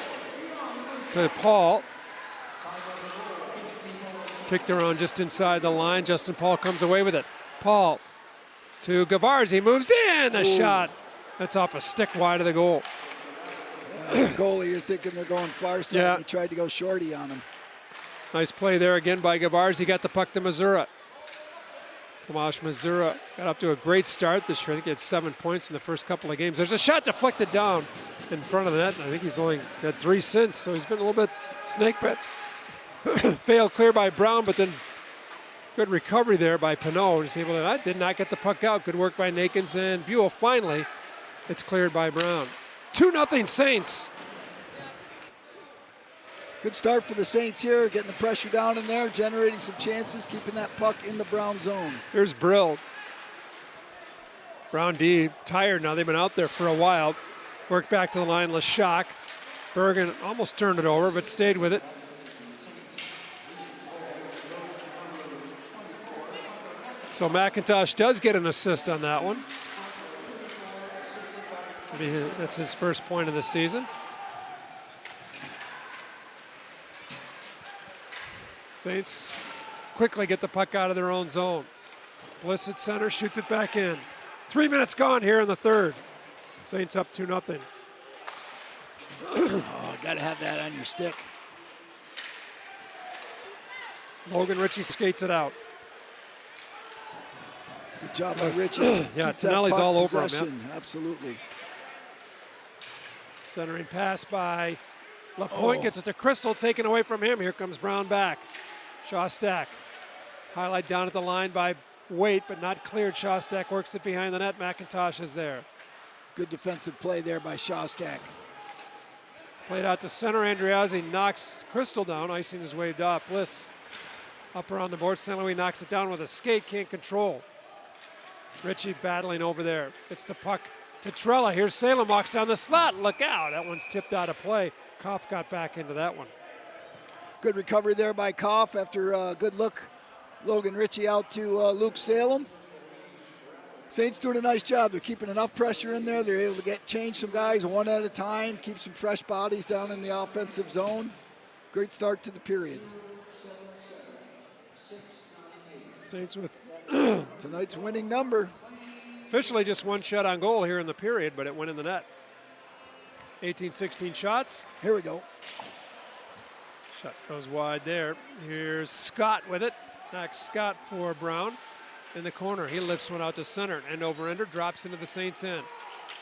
to Paul. Kicked around just inside the line. Justin Paul comes away with it. Paul to Gavars. He moves in. A shot. That's off a stick wide of the goal. Goalie, you're thinking they're going far side. Yeah. He tried to go shorty on him. Nice play there again by Gavars. He got the puck to Mazura. Tomasz Mazura got up to a great start this year. I think he had 7 points in the first couple of games. There's a shot deflected down in front of the net. I think he's only had 3 since, so he's been a little bit snake bit. Failed clear by Brown, but then good recovery there by Pinot. He's able to did not get the puck out. Good work by Nakins and Buell. Finally, it's cleared by Brown. 2-0 Saints. Good start for the Saints here, getting the pressure down in there, generating some chances, keeping that puck in the Brown zone. Here's Brill. Brown D tired now. They've been out there for a while. Worked back to the line. Lashak. Bergen almost turned it over, but stayed with it. So McIntosh does get an assist on that one. That's his first point of the season. Saints quickly get the puck out of their own zone. Bliss at center, shoots it back in. 3 minutes gone here in the third. Saints up 2-0. Oh, got to have that on your stick. Logan Ritchie skates it out. Good job by Ritchie. Yeah, Keep that Tonelli's puck all over him. possession. Absolutely. Centering pass by LaPointe, gets it to Crystal, taken away from him. Here comes Brown back. Shostak. Highlight down at the line by Waite, but not cleared. Shostak works it behind the net. McIntosh is there. Good defensive play there by Shostak. Played out to center. Andriazzi knocks Crystal down. Icing is waved off. Bliss up around the board. St. Louis knocks it down with a skate. Can't control. Ritchie battling over there. Gets the puck to Trella. Here's Salem, walks down the slot. Look out. That one's tipped out of play. Koff got back into that one. Good recovery there by Koff after a good look. Logan Ritchie out to Luke Salem. Saints doing a nice job. They're keeping enough pressure in there. They're able to change some guys one at a time, keep some fresh bodies down in the offensive zone. Great start to the period. Saints with tonight's winning number. Officially just one shot on goal here in the period, but it went in the net. 18-16 shots. Here we go. Shot goes wide there. Here's Scott with it. Max Scott for Brown in the corner. He lifts one out to center. End over ender, drops into the Saints end.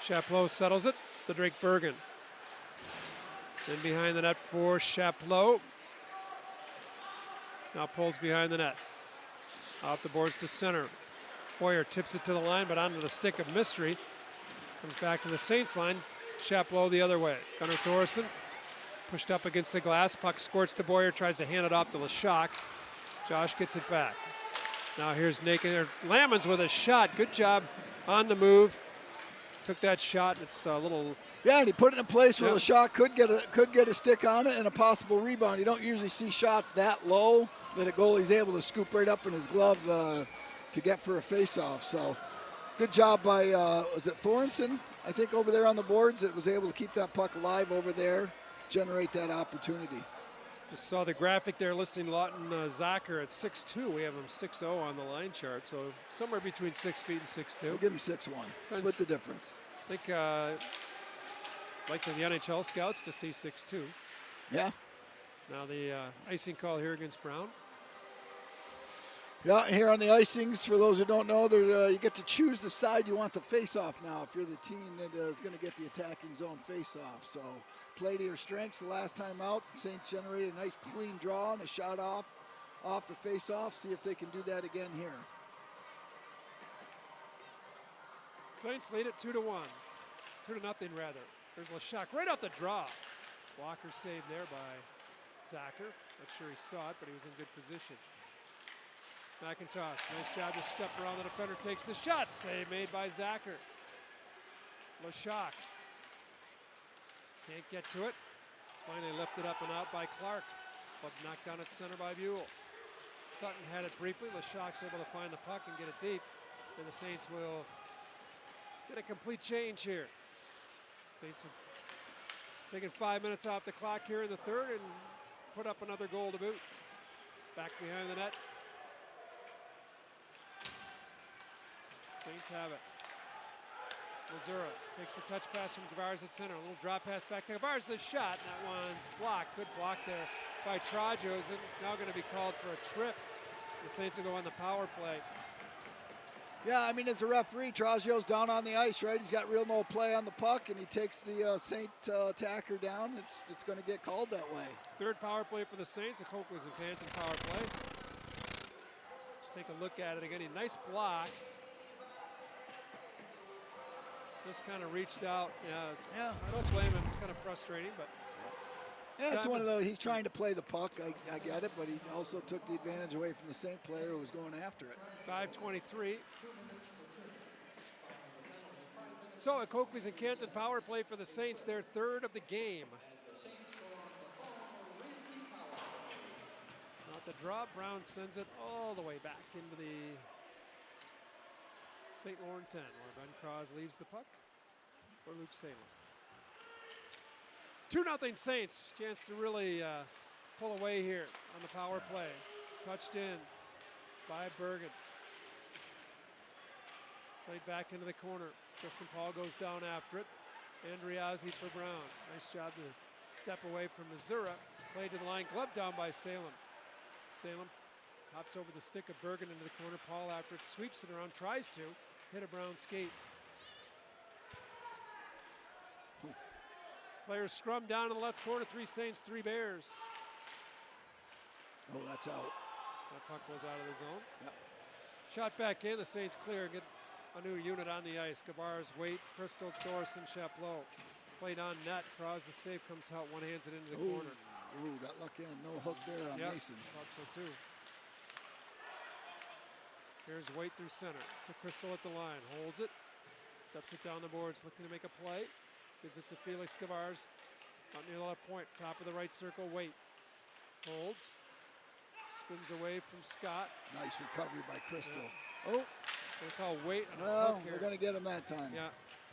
Chapleau settles it to Drake Bergen. Then behind the net for Chapleau. Now pulls behind the net. Off the boards to center. Boyer tips it to the line, but onto the stick of Mystery. Comes back to the Saints line. Chapleau the other way. Gunnar Thorson pushed up against the glass. Puck squirts to Boyer, tries to hand it off to Lashak. Josh gets it back. Now here's Naked. Lammons with a shot. Good job on the move. Took that shot. It's a little. Yeah, and he put it in a place where Lashak could get a stick on it and a possible rebound. You don't usually see shots that low that a goalie's able to scoop right up in his glove to get for a face-off. So good job by, was it Thorenson, I think, over there on the boards that was able to keep that puck alive over there, generate that opportunity. Just saw the graphic there listing Lawton Zacher at 6'2". We have him 6'0" on the line chart, so somewhere between 6 feet and 6'2". We'll give him 6'1". Split the difference. I think, like the NHL scouts, to see 6'2". Yeah. Now the icing call here against Brown. Yeah, here on the icings, for those who don't know, you get to choose the side you want the face-off now if you're the team that is going to get the attacking zone face-off. So play to your strengths the last time out. Saints generated a nice clean draw and a shot off the face-off. See if they can do that again here. Saints lead it 2-1. 2-0 rather. There's Lashak right off the draw. Walker saved there by Zacher. Not sure he saw it, but he was in good position. McIntosh, nice job to step around the defender, takes the shot. Save made by Zacher. Lashak can't get to it. It's finally lifted up and out by Clark. but knocked down at center by Buell. Sutton had it briefly. LeShock's able to find the puck and get it deep. And the Saints will get a complete change here. Saints have taken 5 minutes off the clock here in the third and put up another goal to boot. Back behind the net. Saints have it. Missouri takes the touch pass from Gavars at center. A little drop pass back to Gavars. The shot. That one's blocked. Good block there by Trajos. And now going to be called for a trip. The Saints will go on the power play. Yeah, I mean, as a referee, Trajos down on the ice, right? He's got real no play on the puck, and he takes the Saint attacker down. It's going to get called that way. Third power play for the Saints. The Coakley's and Canton power play. Let's take a look at it again. A nice block. Just kind of reached out. Yeah, I don't blame him. It's kind of frustrating, but. Yeah, it's one of those. He's trying to play the puck. I get it, but he also took the advantage away from the Saint player who was going after it. 5:23. So a Coakley's and Canton power play for the Saints, their third of the game. Not the drop. Brown sends it all the way back into the St. Lawrence end, where Ben Cross leaves the puck for Luke Salem. 2-0 Saints. Chance to really pull away here on the power play. Touched in by Bergen. Played back into the corner. Justin Paul goes down after it. Andriazzi for Brown. Nice job to step away from Missouri. Played to the line, glove down by Salem. Salem hops over the stick of Bergen into the corner. Paul after it, sweeps it around, tries to hit a Brown skate. Players scrum down in the left corner. 3 Saints, 3 Bears. Oh, that's out. That puck was out of the zone. Yep. Shot back in. The Saints clear. Get a new unit on the ice. Gavars, Waite, Crystal, Thorson, Chapleau. Played on net. Cross the save, comes out, one hands it into the corner. Ooh, got lucky in. No hook there on Mason. Thought so too. Here's Waite through center to Crystal at the line. Holds it. Steps it down the boards, looking to make a play. Gives it to Felix Gavars. Out near the left point. Top of the right circle. Waite. Holds. Spins away from Scott. Nice recovery by Crystal. Yeah. Oh. They call Waite. Well, we're going to get him that time. Yeah.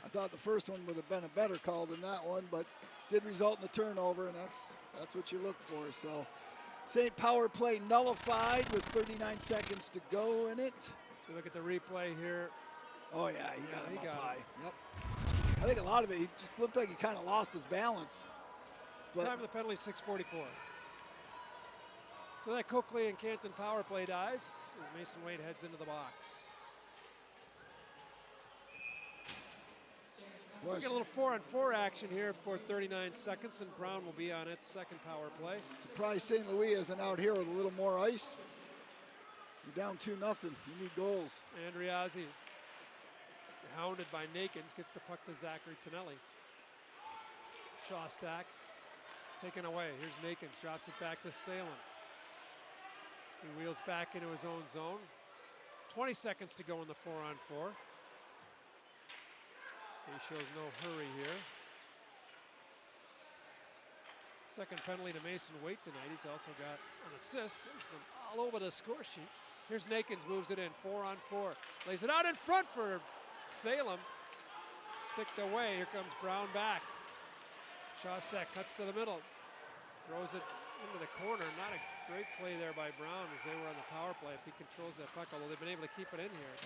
I thought the first one would have been a better call than that one, but did result in a turnover, and that's what you look for. So St. Power play nullified with 39 seconds to go in it. So look at the replay here. Oh, yeah, he got him up high. Him. Yep. I think a lot of it, he just looked like he kind of lost his balance. But time of the penalty, 6:44. So that Coakley and Canton power play dies as Mason Waite heads into the box. So we get a little 4-on-4 action here for 39 seconds, and Brown will be on its second power play. Surprised St. Louis isn't out here with a little more ice. You're down 2-0. You need goals. Andriazzi, hounded by Nakins, gets the puck to Zachary Tonelli. Shawstack taken away. Here's Nakins, drops it back to Salem. He wheels back into his own zone. 20 seconds to go in the 4-on-4. He shows no hurry here. Second penalty to Mason Waite tonight. He's also got an assist. He's been all over the score sheet. Here's Nakins, moves it in, 4-on-4. Lays it out in front for Salem. Sticked away. Here comes Brown back. Shostak cuts to the middle. Throws it into the corner. Not a great play there by Brown as they were on the power play. If he controls that puck, although they've been able to keep it in here.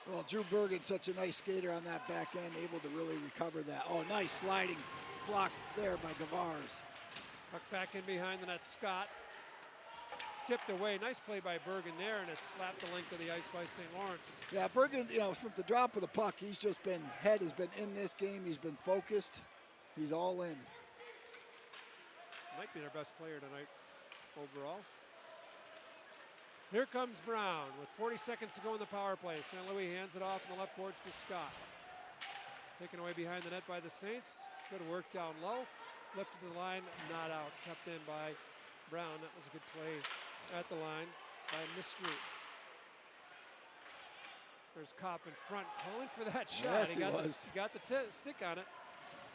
Well, Drew Bergen's such a nice skater on that back end, able to really recover that. Oh, nice sliding block there by Gavars. Puck back in behind the net. Scott tipped away. Nice play by Bergen there, and it slapped the length of the ice by St. Lawrence. Yeah, Bergen, from the drop of the puck, he's just been, head has been in this game. He's been focused. He's all in. Might be their best player tonight overall. Here comes Brown with 40 seconds to go in the power play. St. Louis hands it off in the left boards to Scott. Taken away behind the net by the Saints. Good work down low. Lifted to the line, not out. Kept in by Brown. That was a good play at the line by Mystery. There's Kopp in front calling for that shot. Yes, he got the stick on it.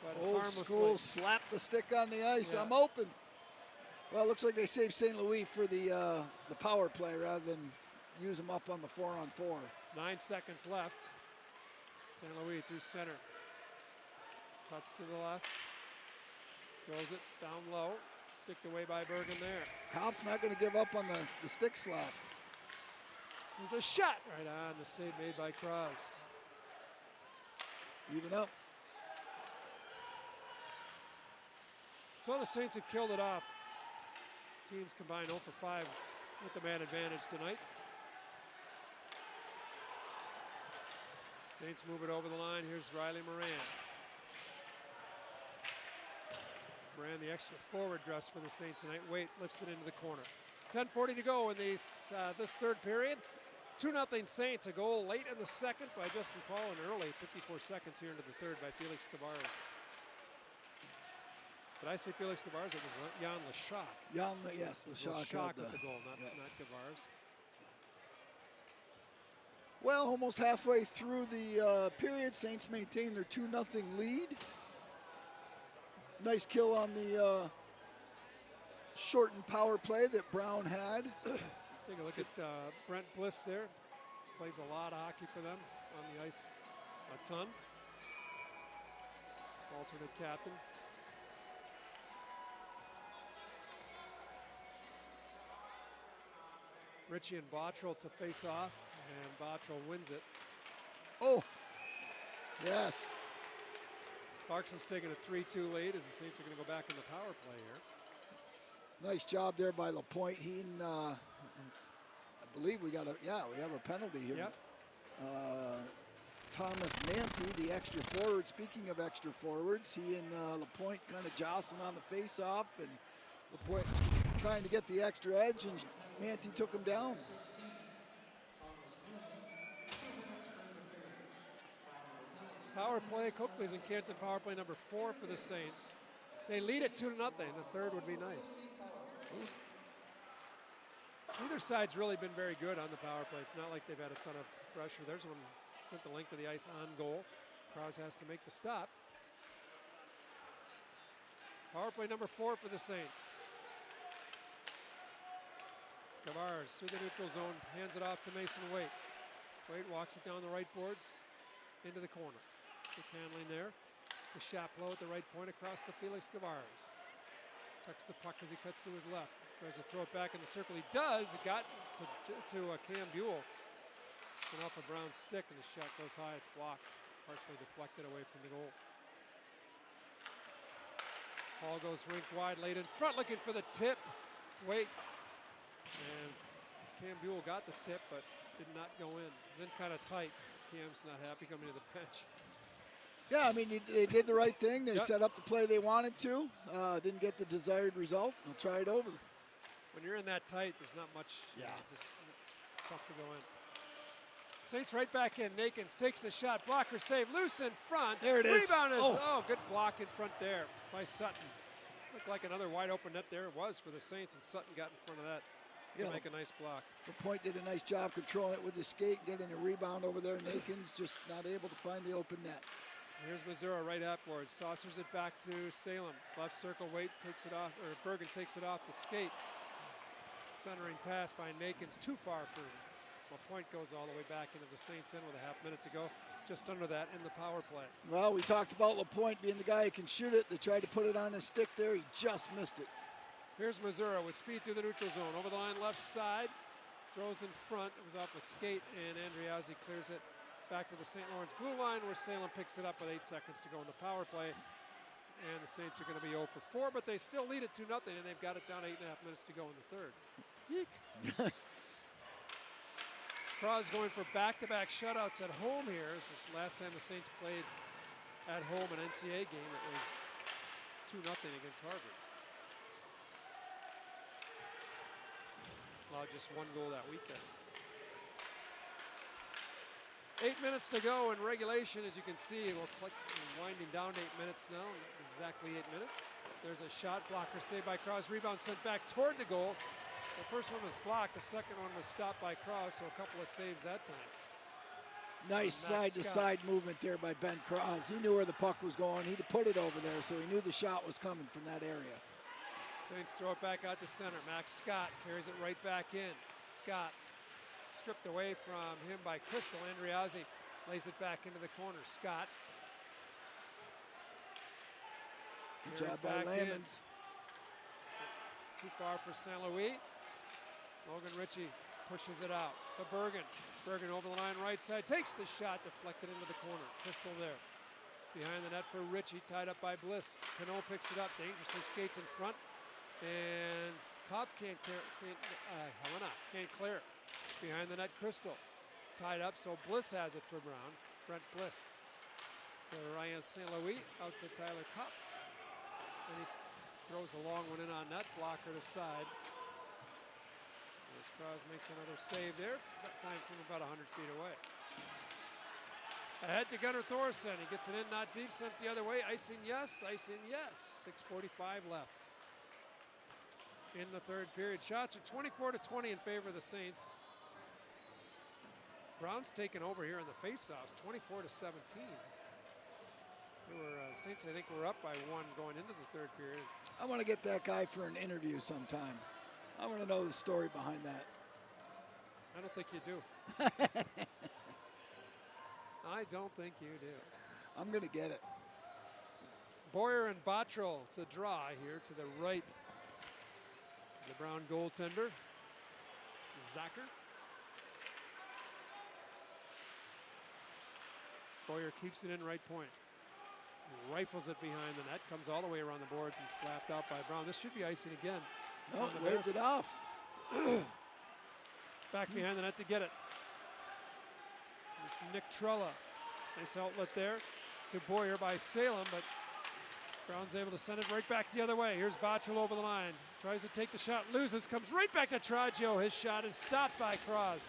But Old school, slap the stick on the ice. Yeah. I'm open. Well, it looks like they saved St. Louis for the power play rather than use them up on the 4-on-4. 9 seconds left. St. Louis through center. Cuts to the left. Throws it down low. Sticked away by Bergen there. Copp's not going to give up on the stick slap. There's a shot right on. The save made by Cross. Even up. So the Saints have killed it off. Teams combined 0 for 5 with the man advantage tonight. Saints move it over the line. Here's Riley Moran. Moran, the extra forward dress for the Saints tonight. Waite lifts it into the corner. 10:40 to go in this third period. 2-0 Saints. A goal late in the second by Justin Paul and early, 54 seconds here into the third by Felix Tavares. Did I say Felix Tavares? It was Jan Lashak. Yes, Lashak with the goal, not Tavares. Well, almost halfway through the period, Saints maintain their 2-0 lead. Nice kill on the shortened power play that Brown had. Take a look at Brent Bliss there. Plays a lot of hockey for them on the ice a ton. Alternate captain. Ritchie and Bottrell to face off, and Bottrell wins it. Oh, yes. Clarkson's taking a 3-2 lead as the Saints are going to go back in the power play here. Nice job there by LaPointe. He and I believe we have a penalty here. Yep. Thomas Manti, the extra forward. Speaking of extra forwards, he and LaPointe kind of jostling on the face-off, and LaPointe trying to get the extra edge, and Manti took him down. Power play, Coakley's and Canton power play number 4 for the Saints. They lead it 2-0. The third would be nice. Neither side's really been very good on the power play. It's not like they've had a ton of pressure. There's one sent the length of the ice on goal. Krause has to make the stop. Power play number 4 for the Saints. Tavares through the neutral zone, hands it off to Mason Waite. Waite walks it down the right boards into the corner. Stick handling there. The Chapleau at the right point across to Felix Tavares. Tucks the puck as he cuts to his left. Tries to throw it back in the circle. He does. It got to Cam Buell. And off a Brown stick, and the shot goes high. It's blocked. Partially deflected away from the goal. Ball goes rink wide, late in front, looking for the tip. Waite. And Cam Buell got the tip, but did not go in. It was in kind of tight. Cam's not happy coming to the bench. Yeah, I mean, they did the right thing. They set up the play they wanted to. Didn't get the desired result. They'll try it over. When you're in that tight, there's not much. Yeah. Just tough to go in. Saints right back in. Nakins takes the shot. Blocker save. Loose in front. There it is. Rebound is, good block in front there by Sutton. Looked like another wide open net there. It was for the Saints, and Sutton got in front of that to make a nice block. LaPointe did a nice job controlling it with the skate, getting a rebound over there. Nakins just not able to find the open net. Here's Missouri right upward. Saucers it back to Salem. Left circle, Waite takes it off, or Bergen takes it off the skate. Centering pass by Nakins, too far for LaPointe, goes all the way back into the Saints end with a half minute to go. Just under that in the power play. Well, we talked about LaPointe being the guy who can shoot it. They tried to put it on his stick there. He just missed it. Here's Missouri with speed through the neutral zone. Over the line left side. Throws in front. It was off a skate, and Andriazzi clears it back to the St. Lawrence blue line, where Salem picks it up with 8 seconds to go in the power play. And the Saints are going to be 0 for 4, but they still lead it 2-0, and they've got it down 8.5 minutes to go in the third. Yeek. Cross going for back-to-back shutouts at home here. This is the last time the Saints played at home an NCAA game. It was 2-0 against Harvard. Allowed just 1 goal that weekend. 8 minutes to go in regulation. As you can see, we're winding down 8 minutes now. Exactly 8 minutes. There's a shot, blocker saved by Cross. Rebound sent back toward the goal. The first one was blocked. The second one was stopped by Cross, so a couple of saves that time. Nice side-to-side movement there by Ben Cross. He knew where the puck was going. He'd put it over there, so he knew the shot was coming from that area. Saints throw it back out to center. Max Scott carries it right back in. Scott stripped away from him by Crystal. Andriazzi lays it back into the corner. Scott. Good job by Lamons. Too far for St. Louis. Logan Ritchie pushes it out to Bergen. Bergen over the line right side. Takes the shot, deflected into the corner. Crystal there. Behind the net for Ritchie, tied up by Bliss. Pinot picks it up, dangerously skates in front. And Kopf can't clear it. Behind the net, Crystal. Tied up, so Bliss has it for Brown. Brent Bliss to Ryan St. Louis, out to Tyler Kopf. And he throws a long one in on net, blocker to side. As Cross makes another save there, that time from about 100 feet away. Ahead to Gunnar Thorson. He gets it in, not deep, sent the other way. Icing yes, icing yes. 6:45 left in the third period. Shots are 24-20 in favor of the Saints. Brown's taken over here in the faceoffs, 24-17. They were Saints, I think, were up by one going into the third period. I want to get that guy for an interview sometime. I want to know the story behind that. I don't think you do. I don't think you do. I'm going to get it. Boyer and Bottrell to draw here to the right. The Brown goaltender, Zacher. Boyer keeps it in right point. Rifles it behind the net, comes all the way around the boards and slapped out by Brown. This should be icing again. No, waved it off. Back behind the net to get it. It's Nick Trella. Nice outlet there to Boyer by Salem, but Brown's able to send it right back the other way. Here's Bottrell over the line. Tries to take the shot, loses, comes right back to Traggio. His shot is stopped by Cross.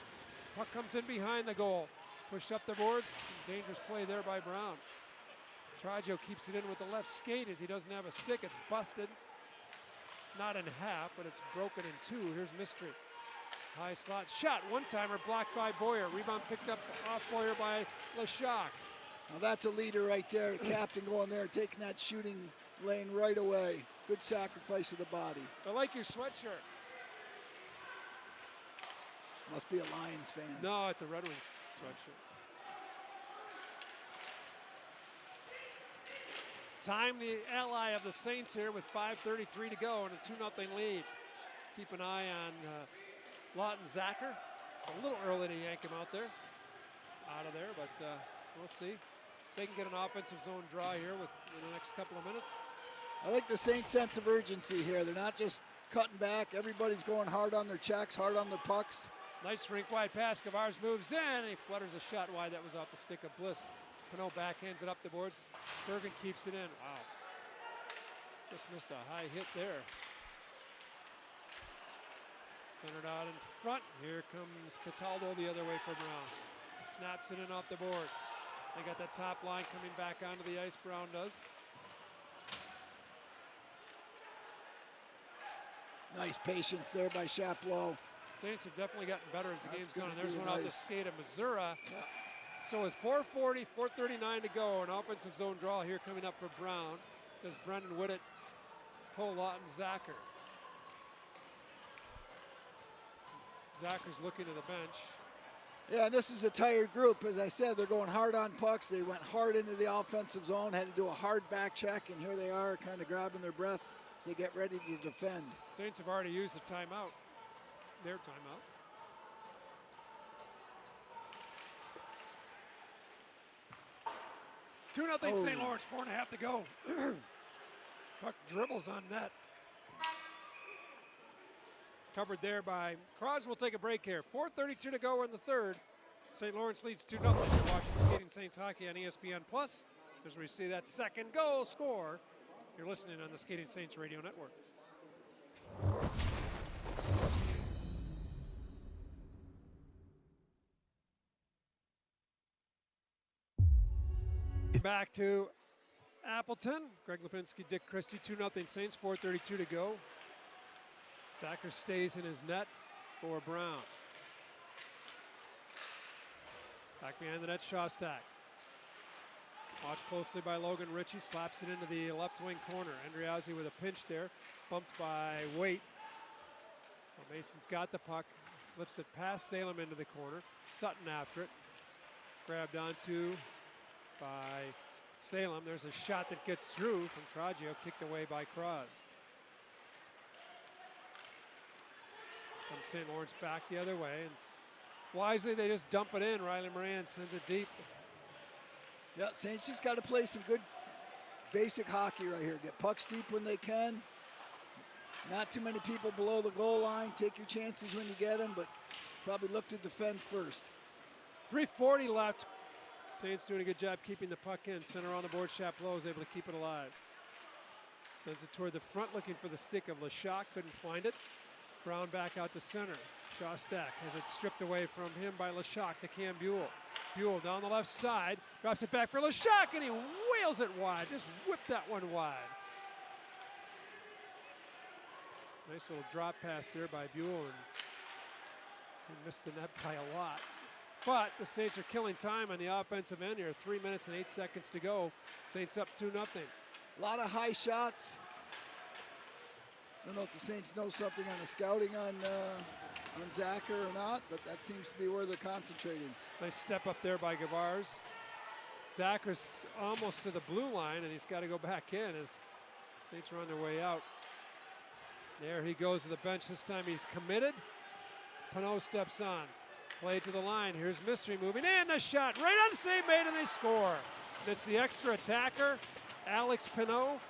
Puck comes in behind the goal. Pushed up the boards. Dangerous play there by Brown. Traggio keeps it in with the left skate as he doesn't have a stick. It's busted. Not in half, but it's broken in two. Here's Mystery. High slot shot, one-timer blocked by Boyer. Rebound picked up off Boyer by Leshock. Now that's a leader right there. The captain going there, taking that shooting lane right away. Good sacrifice of the body. I like your sweatshirt. Must be a Lions fan. No, it's a Red Wings sweatshirt. Time the ally of the Saints here with 5:33 to go and a 2-0 lead. Keep an eye on Lawton Zacher. A little early to yank him out of there, but we'll see. They can get an offensive zone draw here in the next couple of minutes. I like the Saints' sense of urgency here. They're not just cutting back. Everybody's going hard on their checks, hard on their pucks. Nice rink-wide pass. Kavars moves in, and he flutters a shot wide. That was off the stick of Bliss. Pinot backhands it up the boards. Bergen keeps it in. Wow. Just missed a high hit there. Centered out in front. Here comes Cataldo the other way for Brown. Snaps it in off the boards. They got that top line coming back onto the ice, Brown does. Nice patience there by Chapleau. Saints have definitely gotten better as the game's gone. And gonna there's be one off the skate of Missouri. Yeah. So with 4:39 to go, an offensive zone draw here coming up for Brown. Does Brendan Whittet pull Lawton Zacher? Zacher's looking to the bench. Yeah, this is a tired group. As I said, they're going hard on pucks. They went hard into the offensive zone, had to do a hard back check, and here they are kind of grabbing their breath as they get ready to defend. Saints have already used a timeout, their timeout. Two nothing St. Lawrence, 4.5 to go. Puck dribbles on net. Covered there by Crosby. Will take a break here. 4:32 to go in the third. St. Lawrence leads 2-0. You're watching Skating Saints hockey on ESPN Plus. As we see that second goal score, you're listening on the Skating Saints Radio Network. Back to Appleton. Greg Lipinski, Dick Christie, 2-0 Saints, 4:32 to go. Zacher stays in his net for Brown. Back behind the net, Shostak. Watched closely by Logan Ritchie, slaps it into the left wing corner. Andriazzi with a pinch there, bumped by Waite. Well, Mason's got the puck, lifts it past Salem into the corner. Sutton after it, grabbed onto by Salem. There's a shot that gets through from Tragio, kicked away by Cross. Comes St. Lawrence back the other way, and wisely they just dump it in. Riley Moran sends it deep. Yeah, Saints just got to play some good basic hockey right here. Get pucks deep when they can. Not too many people below the goal line. Take your chances when you get them, but probably look to defend first. 3:40 left. Saints doing a good job keeping the puck in. Center on the board. Chapleau is able to keep it alive. Sends it toward the front, looking for the stick of Leshock. Couldn't find it. Brown back out to center. Shostak has it stripped away from him by Leshock to Cam Buell. Buell down the left side, drops it back for Leshock, and he wheels it wide. Just whipped that one wide. Nice little drop pass there by Buell, and he missed the net by a lot. But the Saints are killing time on the offensive end here. 3 minutes and 8 seconds to go. Saints up 2-0. A lot of high shots. I don't know if the Saints know something on the scouting on Zacher or not, but that seems to be where they're concentrating. Nice step up there by Gavars. Zacher's almost to the blue line, and he's got to go back in as Saints are on their way out. There he goes to the bench. This time he's committed. Pinot steps on. Play to the line. Here's Mystery moving in. The shot right on the save made, and they score. And it's the extra attacker, Alex Pinot,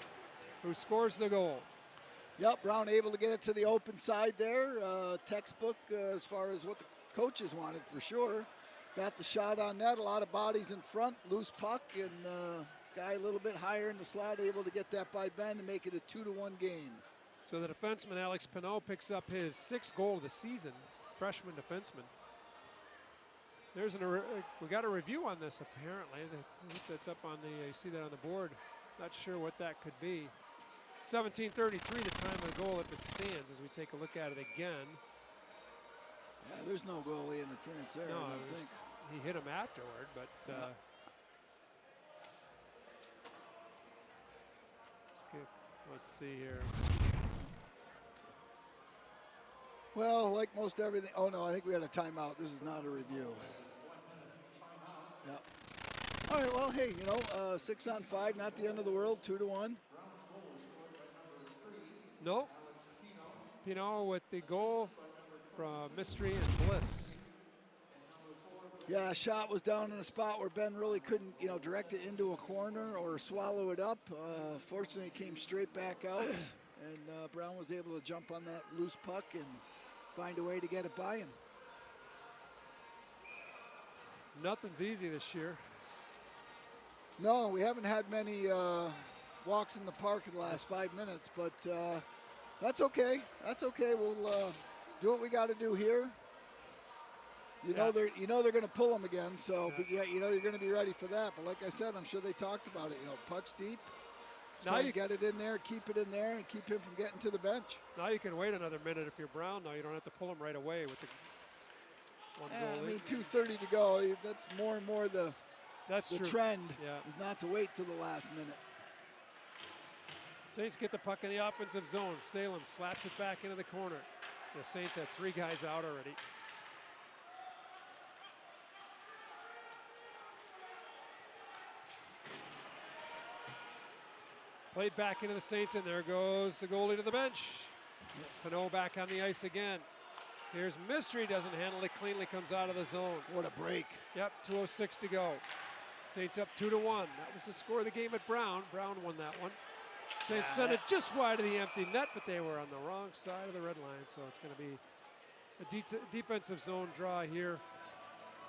who scores the goal. Yep, Brown able to get it to the open side there. Textbook as far as what the coaches wanted for sure. Got the shot on net, a lot of bodies in front, loose puck, and guy a little bit higher in the slot able to get that by Ben to make it a 2-1 game. So the defenseman Alex Pinot picks up his 6th goal of the season, freshman defenseman. There's we got a review on this apparently. He sets up on the, you see that on the board. Not sure what that could be. 17:33 the time of the goal if it stands as we take a look at it again. Yeah, there's no goalie interference there, No, I don't think. He hit him afterward, but let's see here. Well, like most everything. Oh, no, I think we had a timeout. This is not a review. Yeah. All right, well, hey, 6 on 5, not the end of the world, 2-1. Nope. Pinot with the goal from Mystery and Bliss. Yeah, shot was down in a spot where Ben really couldn't, direct it into a corner or swallow it up. Fortunately, it came straight back out, and Brown was able to jump on that loose puck and find a way to get it by him. Nothing's easy this year. No, we haven't had many walks in the park in the last 5 minutes, but that's okay. That's okay. We'll do what we got to do here. You know they're going to pull them again. So, but yeah, you're going to be ready for that. But like I said, I'm sure they talked about it. Pucks deep. Now you get it in there, keep it in there, and keep him from getting to the bench. Now you can wait another minute if you're Brown. Now you don't have to pull him right away with the one goal. 2:30 to go. That's more and more the true. Trend is not to wait till the last minute. Saints get the puck in the offensive zone. Salem slaps it back into the corner. The Saints had 3 guys out already. Played back into the Saints, and there goes the goalie to the bench. Pinot back on the ice again. Here's Mystery, doesn't handle it cleanly, comes out of the zone. What a break. Yep, 2:06 to go. Saints up 2-1. That was the score of the game at Brown. Brown won that one. Saints sent it just wide of the empty net, but they were on the wrong side of the red line, so it's going to be a defensive zone draw here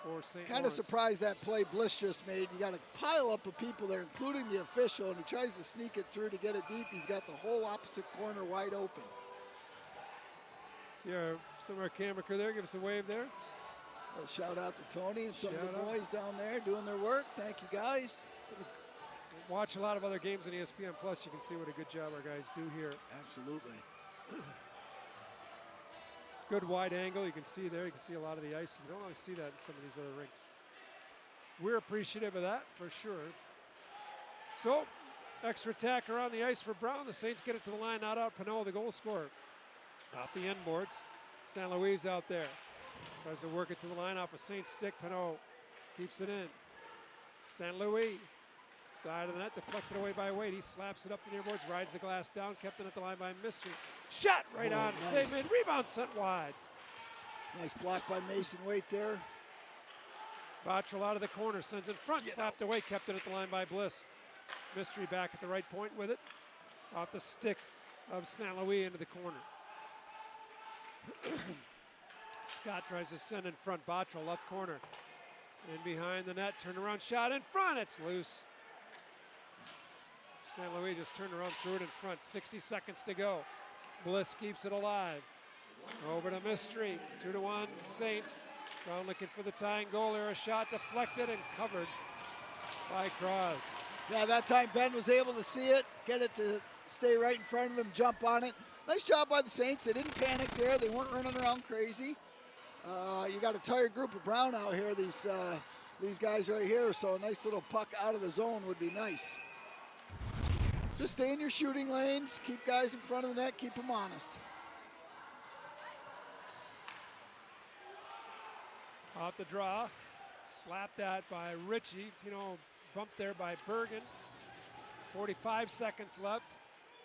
for St. Kind of surprised that play Bliss just made. You got a pile up of people there, including the official, and he tries to sneak it through to get it deep. He's got the whole opposite corner wide open. See some of our camera crew there. Give us a wave there. A shout out to Tony and some of the boys down there doing their work. Thank you, guys. Watch a lot of other games on ESPN Plus. You can see what a good job our guys do here. Absolutely. Good wide angle. You can see there. You can see a lot of the ice. You don't always see that in some of these other rinks. We're appreciative of that for sure. So, extra attacker on the ice for Brown. The Saints get it to the line, not out. Pinot, the goal scorer. Off the end boards. St. Louis out there. Tries to work it to the line off a Saints stick. Pinot keeps it in. St. Louis. Side of the net, deflected away by Wade. He slaps it up the near boards, rides the glass down, kept it at the line by Mystery. Shot right on, nice. save made, rebound sent wide. Nice block by Mason Waite there. Bottrell out of the corner, sends in front, slapped away, kept it at the line by Bliss. Mystery back at the right point with it. Off the stick of St. Louis into the corner. Scott tries to send in front, Bottrell left corner. In behind the net, turnaround shot in front, it's loose. St. Louis just turned around, threw it in front. 60 seconds to go. Bliss keeps it alive. Over to Mystery. 2-1 Saints. Brown looking for the tying goal. There a shot deflected and covered by Cross. Yeah, that time Ben was able to see it, get it to stay right in front of him, jump on it. Nice job by the Saints. They didn't panic there. They weren't running around crazy. You got a tired group of Brown out here, these guys right here, so a nice little puck out of the zone would be nice. Just stay in your shooting lanes, keep guys in front of the net, keep them honest. Off the draw, slapped at by Ritchie. Bumped there by Bergen. 45 seconds left.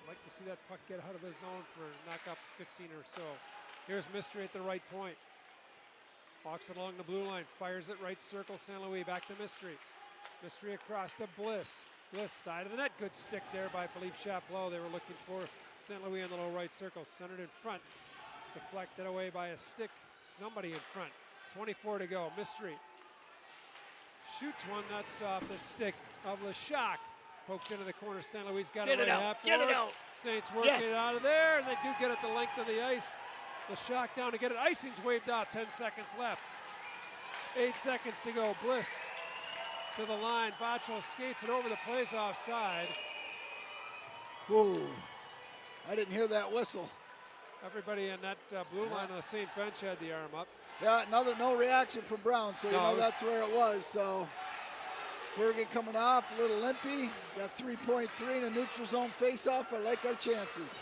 I'd like to see that puck get out of the zone for a knockout 15 or so. Here's Mystery at the right point. Walks it along the blue line, fires it right circle, St. Louis back to Mystery. Mystery across to Bliss. Bliss side of the net, good stick there by Philippe Chaplot. They were looking for St. Louis in the low right circle, centered in front. Deflected away by a stick, somebody in front. 24 to go, Mystery. Shoots one, that's off the stick of Lashak. Poked into the corner, St. Louis got Get it it right out, get it out. Saints working it out of there, and they do get it the length of the ice. Lashak down to get it, icing's waved off, 10 seconds left. 8 seconds to go, Bliss to the line. Bottrell skates it over the place offside. Whoa, I didn't hear that whistle. Everybody in that blue line on the Saint bench had the arm up. Yeah, no reaction from Brown, so you know that's where it was. So Bergen coming off, a little limpy. Got 3.3 in a neutral zone face-off. I like our chances.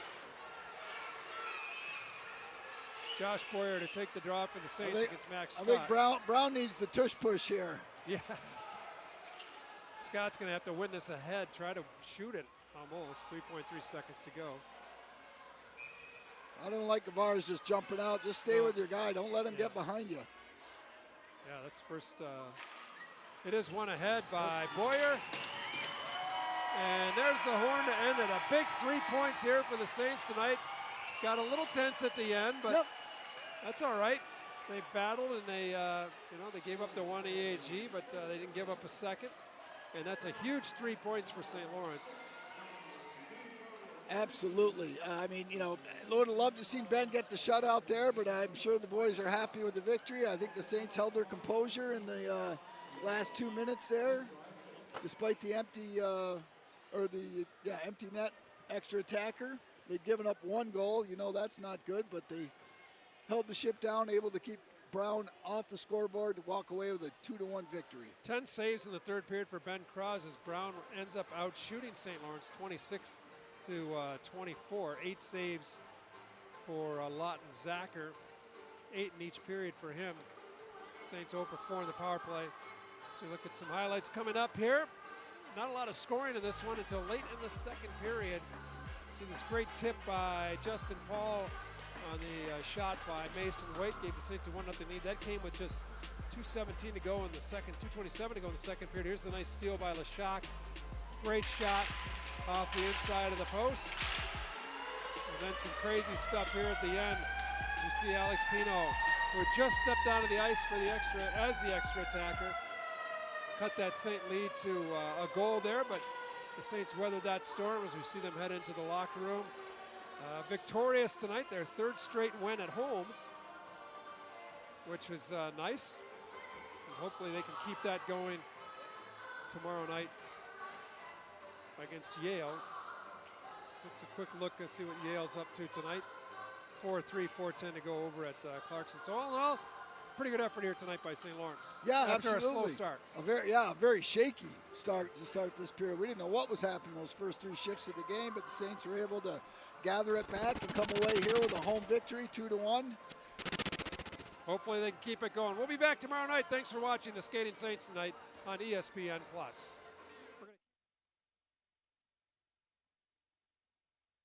Josh Boyer to take the draw for the Saints against Max Scott. I think Brown needs the tush push here. Yeah. Scott's going to have to win this ahead, try to shoot it almost. 3.3 seconds to go. I don't like Gavars just jumping out. Just stay with your guy. Don't let him get behind you. Yeah, that's first. It is one ahead by Boyer. And there's the horn to end it. A big 3 points here for the Saints tonight. Got a little tense at the end, but that's all right. They battled and they gave up the one EAG, but they didn't give up a second. And that's a huge 3 points for St. Lawrence. Absolutely. I mean, Lord would love to see Ben get the shutout there, but I'm sure the boys are happy with the victory. I think the Saints held their composure in the last 2 minutes there, despite the empty net extra attacker. They'd given up one goal. That's not good, but they held the ship down, able to keep Brown off the scoreboard to walk away with a 2-1 victory. 10 saves in the third period for Ben Cross as Brown ends up out shooting St. Lawrence 26 to 24. 8 saves for Lawton Zacher. 8 in each period for him. Saints 0 for 4 in the power play. So we look at some highlights coming up here. Not a lot of scoring in this one until late in the second period. See this great tip by Justin Paul on the shot by Mason Waite. Gave the Saints a 1-0 lead. That came with just 2:17 to go in the second, 2:27 to go in the second period. Here's the nice steal by Lashak. Great shot off the inside of the post. And then some crazy stuff here at the end. You see Alex Pino, who had just stepped onto the ice for the extra attacker. Cut that Saint lead to a goal there, but the Saints weathered that storm as we see them head into the locker room. Victorious tonight, their third straight win at home, which was nice. So hopefully they can keep that going tomorrow night against Yale. So it's a quick look and see what Yale's up to tonight. 4-3, 4-10 to go over at Clarkson. So all in all, pretty good effort here tonight by St. Lawrence. Yeah, after absolutely. a slow start. A very shaky start to start this period. We didn't know what was happening those first 3 shifts of the game, but the Saints were able to gather it back and come away here with a home victory, 2-1. Hopefully they can keep it going. We'll be back tomorrow night. Thanks for watching the Skating Saints tonight on ESPN+.